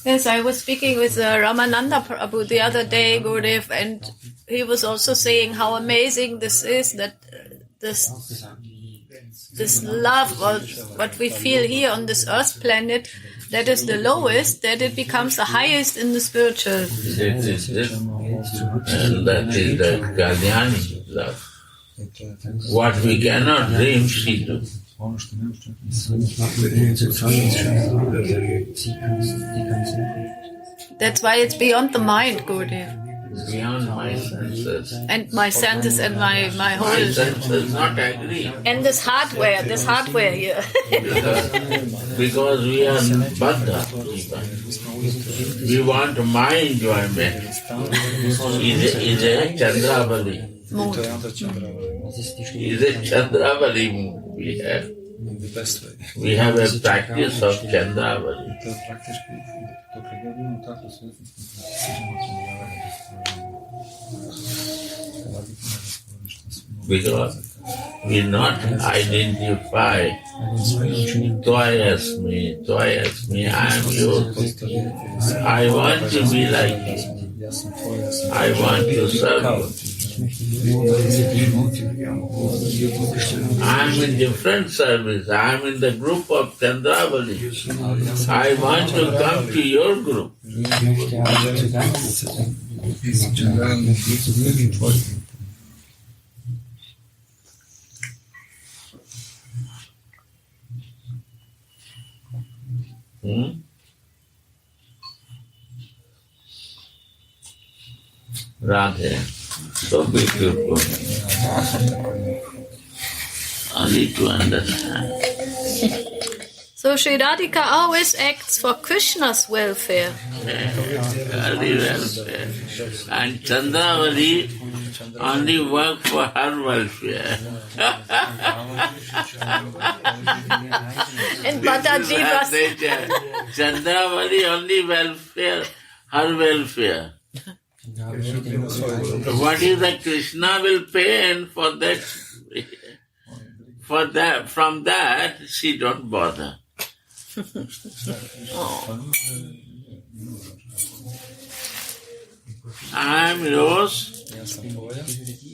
Yes, I was speaking with Ramananda Prabhu the other day, Gurudev, and he was also saying how amazing this is, that this love, what we feel here on this earth planet, that is the lowest, that it becomes the highest in the spiritual.
This is it. And that is the Kalyani love. What we cannot dream, she does.
That's why it's beyond the mind, Gurudev.
Beyond my senses.
And my senses and my whole...
My senses not agree.
And this hardware here.
Because we are Baddha. We want my enjoyment. Is a Chandravali.
Mood.
Is a Chandravali mood we have. We have a practice of Chandravali. Because we not identify toy as me, I am yours. I want to be like you. I want to serve you. I am in different service. I am in the group of Chandravali. I want to come to your group. Radhe, so beautiful. Only to understand.
So Sri Radhika always acts for Krishna's welfare.
Only welfare. And Chandravali only work for her welfare.
And Bada Jiva's...
Chandravali only welfare, her welfare. What is that Krishna will pay, and from that she don't bother. I am yours,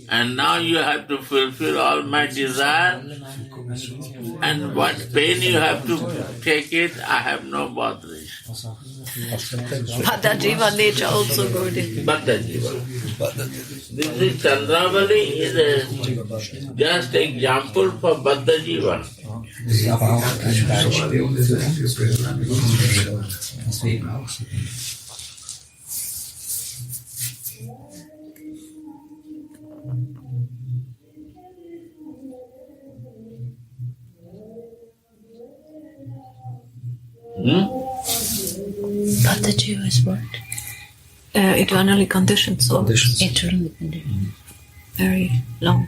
and now you have to fulfill all my desire, and what pain you have to take it, I have no botheration.
Bada Jiva nature also good.
Bada Jiva. This is Chandravali is just example for Bada Jiva.
Bada Jiva is what? Eternally conditioned souls.
Eternally conditioned.
Very long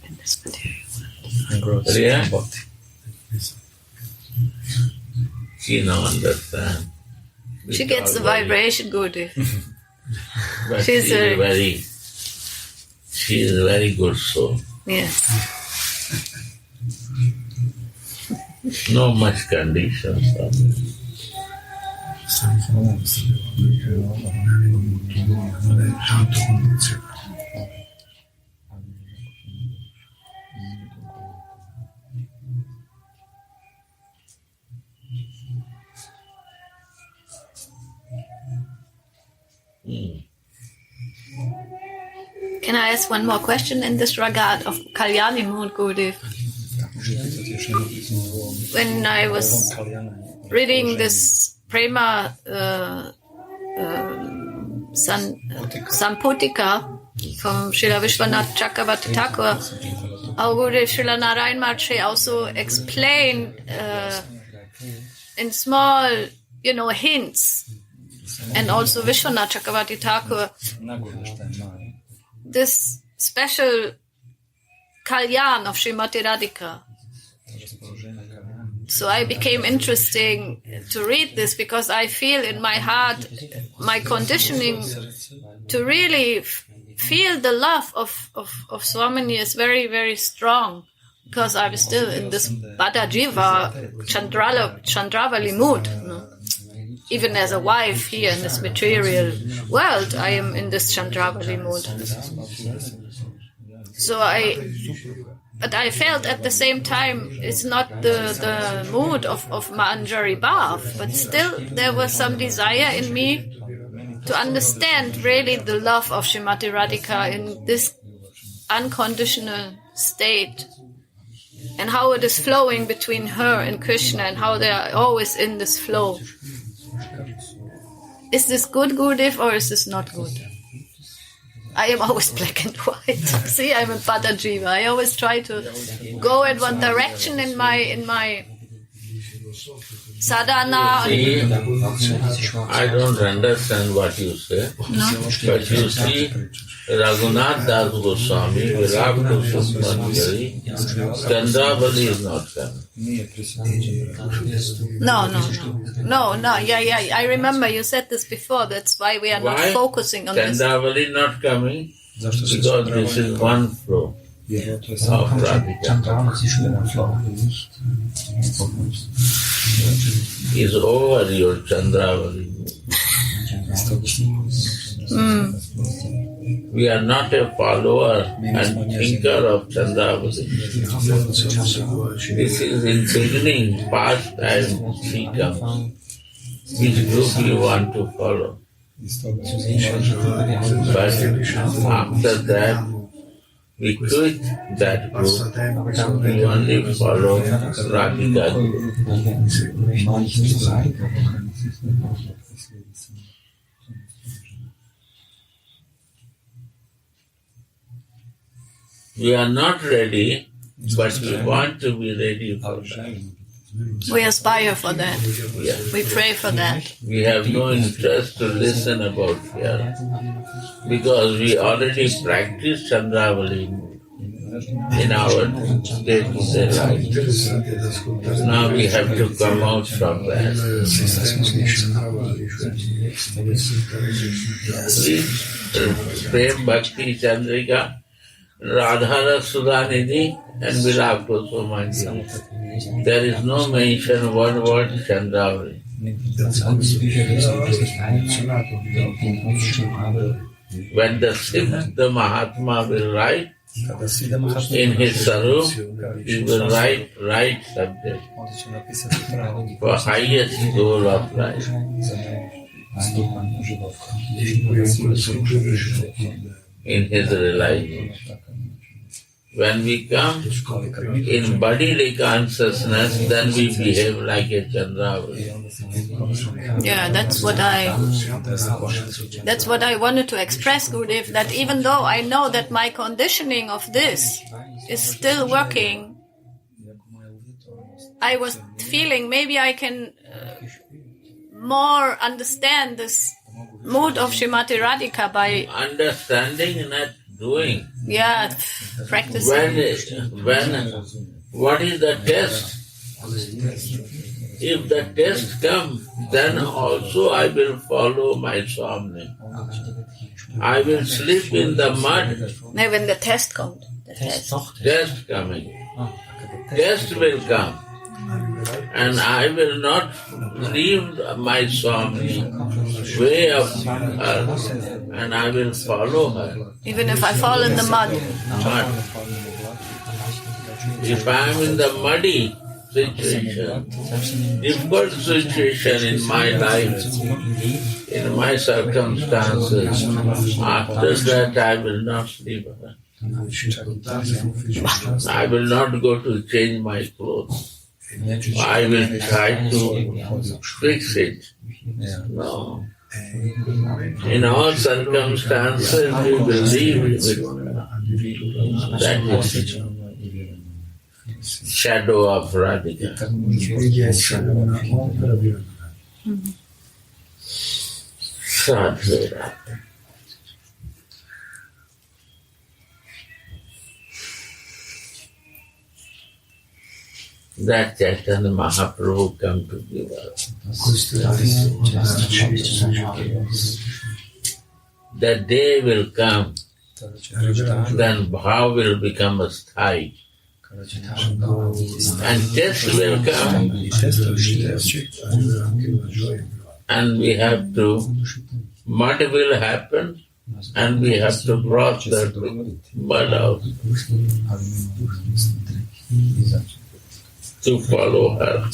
in this material world.
Yeah? She now understands.
She gets the vibration good.
But
She's
she is a very good soul.
Yes.
No much conditions of it.
Can I ask one more question in this regard of Kalyani mood, Gurudev? When I was reading this Prema Samputika from Srila Vishwanath Chakravarti Thakur, how Gurudev Srila Narayan Maharshi also explained in small, hints, and also Vishwanath Chakravarti Thakur, this special Kalyan of Srimati Radhika. So I became interesting to read this because I feel in my heart, my conditioning to really feel the love of Swamini is very, very strong, because I was still in this Bada Jiva Chandravali mood. Even as a wife here in this material world, I am in this Chandravali mood. But I felt at the same time it's not the mood of Manjari Bhav, but still there was some desire in me to understand really the love of Srimati Radhika in this unconditional state, and how it is flowing between her and Krishna, and how they are always in this flow. Is this good, Gurudev, or is this not good? I am always black and white. See, I'm in Pada Jiva. I always try to go in one direction in my sadhana.
See, I don't understand what you say, but you see, Raghunath Das Goswami, Vilapa Kusumajali, Chandravali is not coming.
No. Yeah. I remember you said this before. That's why we are not focusing on this.
Chandravali not coming because this is one flow of Radhika. Is over your Chandravali. We are not a follower and thinker of Chandravali. This is in beginning, past time she comes. Which group you want to follow? But after that, we quit that group. We only follow Radhika group. We are not ready, but we want to be ready for that.
We aspire for that.
Yeah.
We pray for that.
We have no interest to listen about here because we already practice Chandravali in our day-to-day life. Now we have to come out from that. Please, Prem Bhakti Chandrika, Radhara Sudhanidhi and Vilapa Kusumajali. There is no mention one word Chandravali. When the Mahatma will write in his Sarup, he will write right subject for highest goal of life. In his realization. When we come in bodily consciousness, then we behave like a Chandravali.
Yeah, that's what I wanted to express, Gurudev, that even though I know that my conditioning of this is still working, I was feeling maybe I can more understand this mood of Srimati Radhika by
understanding, not doing.
practicing.
What is the test? If the test comes, then also I will follow my Swami. I will sleep in the mud.
No, when the test comes. The test.
Test coming. Test will come. And I will not leave my Swami way of her, and I will follow her.
Even if I fall in the mud.
If I am in the muddy situation, difficult situation in my life, in my circumstances, after that I will not leave her. I will not go to change my clothes. I will try to fix it. No. In all circumstances, we will live with that is shadow of Radhika. Sadhu Radha. That Chaitanya Mahaprabhu come to give us. That day will come, then bhav will become a sthai. And test will come, and we have to, mud will happen, and we have to cross that mud out to follow her.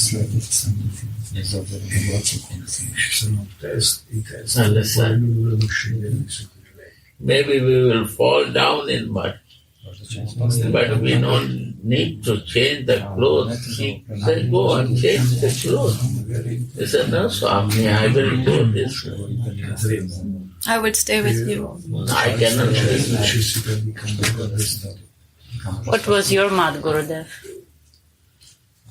Understand? Maybe we will fall down in mud, but we don't need to change the clothes. She said, go and change the clothes. He said, no, Swami, I will do this.
I will stay with you.
I cannot do that.
What was your mud, Gurudev?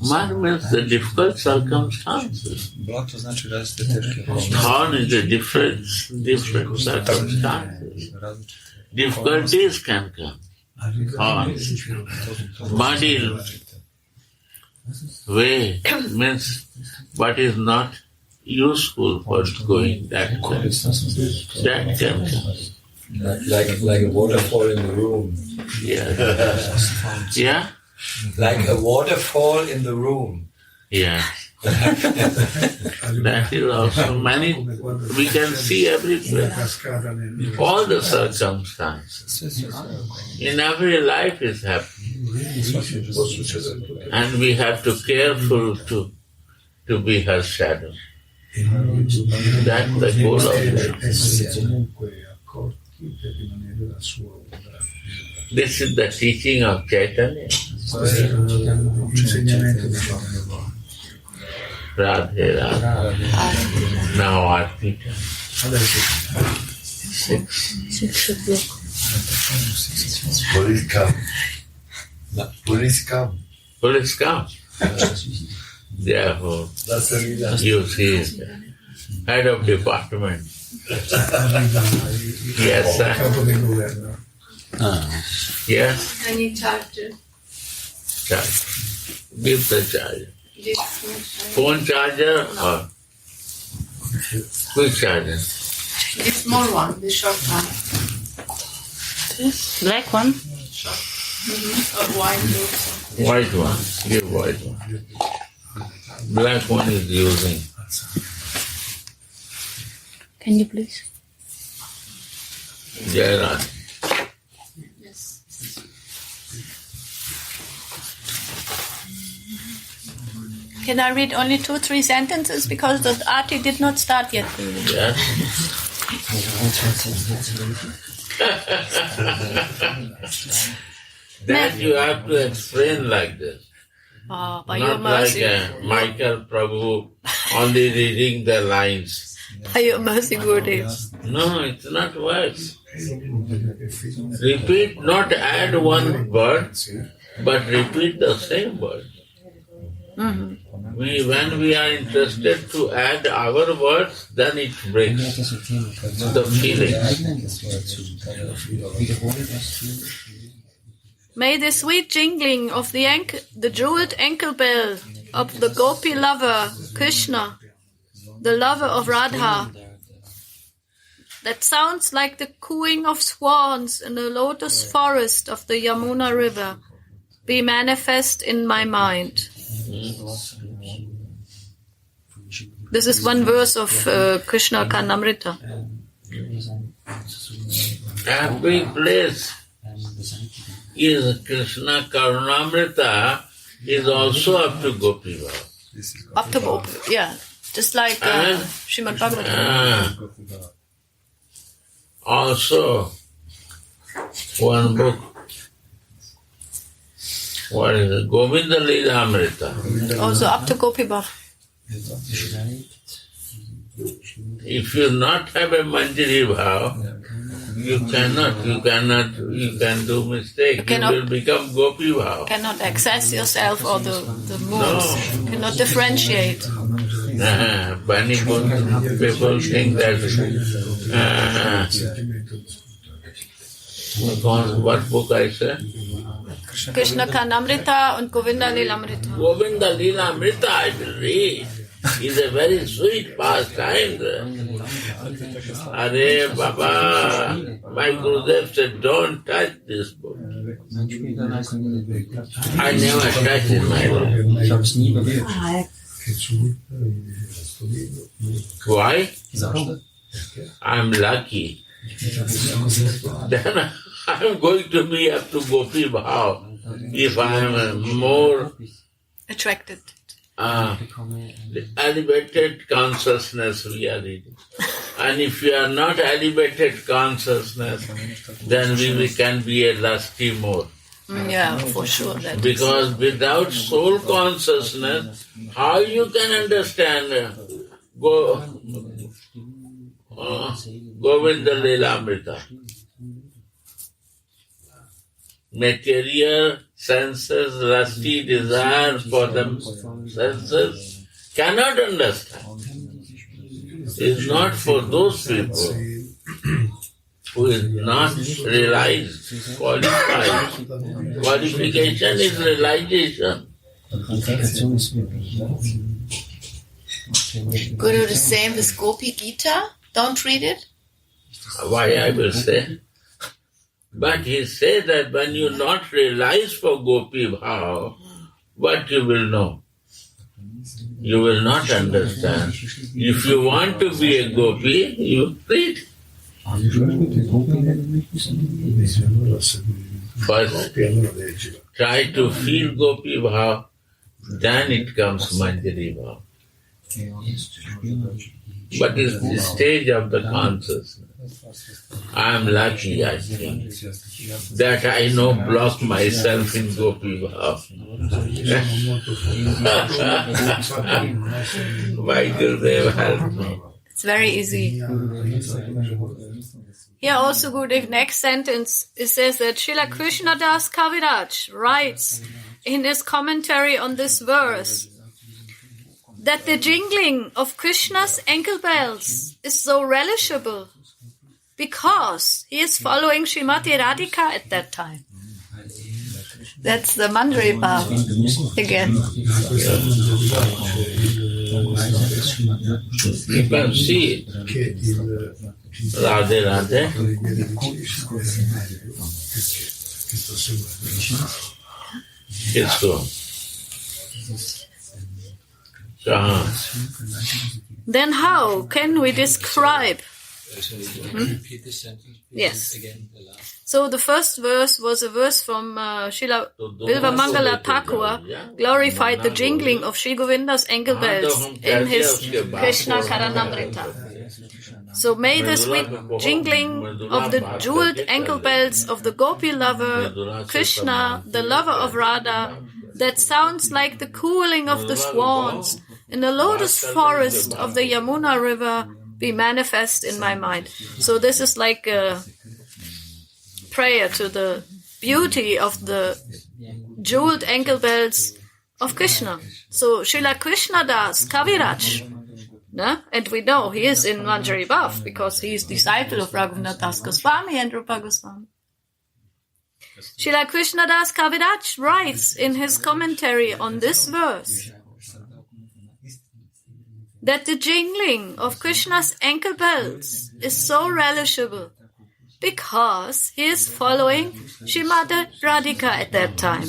Mud means the difficult circumstances. Thorn is the different circumstances. Difficulties can come. Thorns. Muddy way means what is not useful for going that way. That can come.
Like a waterfall in the room.
Yeah. Yeah?
Like a waterfall in the room.
Yeah. That is also many, we can see everywhere. All the circumstances. In every life is happening. And we have to careful to be her shadow. That's the goal of it. This is the teaching of Chaitanya. Radhe Radhe. Now Arti.
6 o'clock.
Police come. Police come.
Police come. Therefore, you see the head of department. Yes, sir. Yes?
I need charger.
Charge. Give the charger. Phone charger or quick charger?
The small one, the short one.
This black one?
Or white also.
White one. Give white one. Black one is using.
Can you please?
Jairam.
Yes. Can I read only 2-3 sentences because the Arti did not start yet?
Yeah. That you have to explain like this.
Oh, by your
Not
mercy.
like Michael Prabhu only reading the lines.
By your mercy, Gurudev.
No, it's not works. Repeat, not add one word, but repeat the same word. When we are interested to add our words, then it breaks the feeling.
May the sweet jingling of the jeweled ankle bell of the gopi lover, Krishna, the lover of Radha, that sounds like the cooing of swans in the lotus forest of the Yamuna river, be manifest in my mind. This is one verse of Krishna Karnamrita.
Every place is Krishna Karnamrita is also up to Gopi Bhav.
Up to Gopi, yeah. Just like Srimad Bhagavatam.
Also, one book, what is it? Govinda Lila Amrita.
Also up to Gopi Bhav.
If you not have a Manjari Bhav, you can do mistake. You will become Gopi Bhav.
Cannot access yourself or the moves.
No.
Cannot differentiate.
Many people think that what book I said?
Krishna Karnamrita and Govinda Lilamrita.
Govinda Lilamrita I will read. It's a very sweet pastime. Arey Baba, my Gurudev said, don't touch this book. I never touched in my life. Why? I'm lucky. Then I'm going to be up to Gopi Bhav if I am more
Attracted.
Elevated consciousness we are reading. And if we are not elevated consciousness, then we can be a lusty more.
Yeah, for sure.
Because without soul consciousness, how you can understand Govinda Lilamrita? Material, senses, lusty desire for the senses cannot understand. It is not for those people who is not realized, qualified. Qualification is realization.
Guru, the same with Gopi Gita? Don't read it?
Why I will say? But he said that when you not realize for Gopi Bhav, what you will know? You will not understand. If you want to be a Gopi, you read. First, try to feel Gopi Bhav, then it comes Manjari Bhav. But it's the stage of the consciousness. I am lucky, I think, that I know block myself in Gopi Bhav. My Gurudev help me.
It's very easy. Here also, Gurudev, next sentence, it says that Srila Krishnadas Kaviraj writes in his commentary on this verse that the jingling of Krishna's ankle bells is so relishable because he is following Srimati Radhika at that time. That's the Manjari Bhav again.
You can see it. Radhe Radhe. Kisko.
Then how can we describe? Yes. So the first verse was a verse from Srila Bilva Mangala Thakur, glorified the jingling of Sri Govinda's ankle bells in his Krishna Karanamrita. So may the sweet jingling of the jeweled ankle bells of the Gopi lover, Krishna, the lover of Radha, that sounds like the cooling of the swans in the lotus forest of the Yamuna river, be manifest in my mind. So this is like a prayer to the beauty of the jeweled ankle bells of Krishna. So Srila Krishna Das Kaviraj, and we know he is in Manjari Bhav because he is disciple of Raghunath Das Goswami and Rupa Goswami. Srila Krishna Das Kaviraj writes in his commentary on this verse that the jingling of Krishna's ankle bells is so relishable because he is following Srimati Radhika at that time.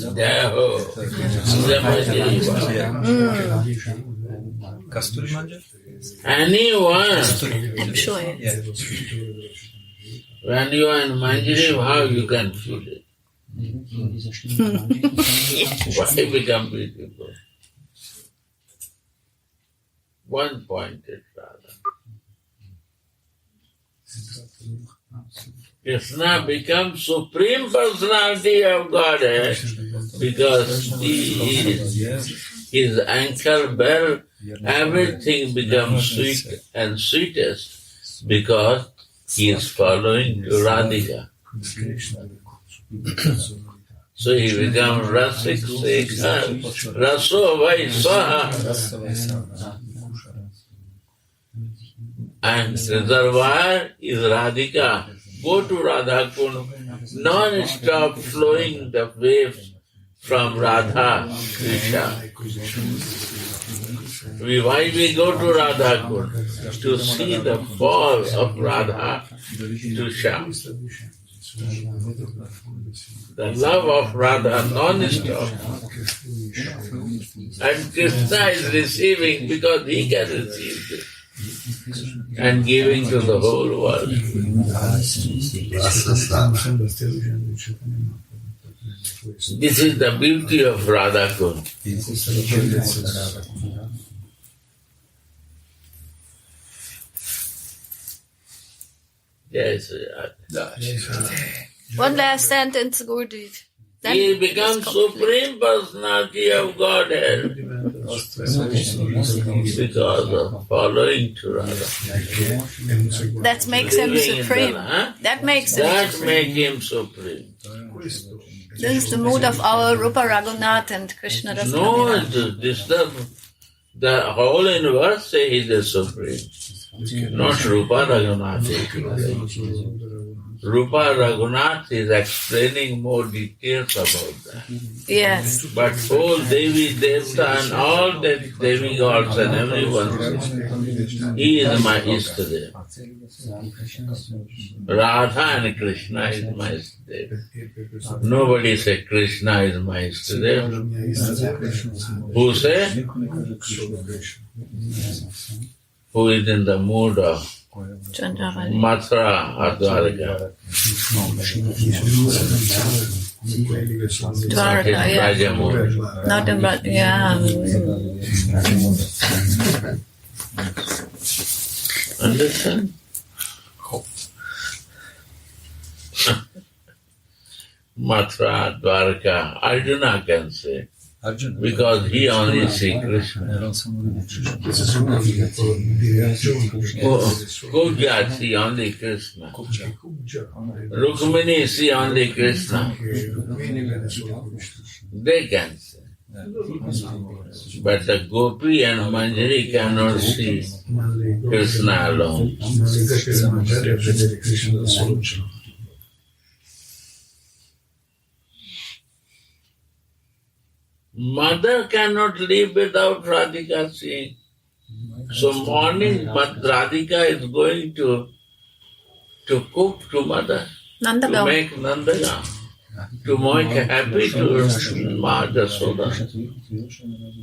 Anyone,
I'm sure.
when you are in Manjari, how you can feel it? Why become beautiful? One-pointed Radha. Krishna becomes Supreme Personality of Godhead because his ankle bell, everything becomes sweet and sweetest because he is following Radhika. So he becomes Rasik Sekhar, Raso Vai Swaha. And reservoir is Radhika. Go to Radha Kund, non-stop flowing the waves from Radha Krishna. Why we go to Radha Kund? To see the fall of Radha to Shyam. The love of Radha non-stop. And Krishna is receiving because he can receive this. And giving to the whole world. This is the beauty of Radha Kund. Yes.
One last sentence, Gurudev.
He becomes Supreme Personality of Godhead because of following to Radha.
That makes him supreme. That makes him
supreme.
This is the mood of our Rupa Raghunath and Krishna Das Kaviraj.
The whole universe say he is supreme. Not Rupa Raghunath. Rupa Raghunath is explaining more details about that.
Yes.
But whole Devi, Devta and all the demigods and everyone, he is my Istadev. Radha and Krishna is my Istadev. Nobody say Krishna is my Istadev. Who say? Who is in the mood of Mathura or Dwarka.
Dwarka, yeah. Not in Raja, yeah.
Understand? Mathura, Dwarka, Arjuna can say. Because he only sees Krishna. Kubja see only Krishna. Rukmini see only Krishna. They can say. But the Gopi and Manjari cannot see Krishna alone. Mother cannot live without Radhika seeing. So morning, Radhika is going to cook to mother, to make Nandagam, to make happy to Ma Jasoda.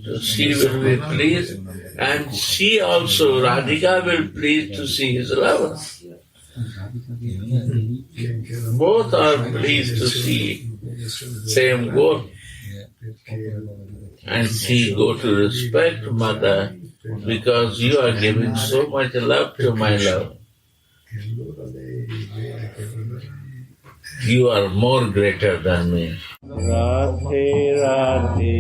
So she will be pleased, and she also, Radhika, will pleased to see his lover. Both are pleased to see same goal. And she go to respect mother because you are giving so much love to my love. You are more greater than me. Radhe Radhe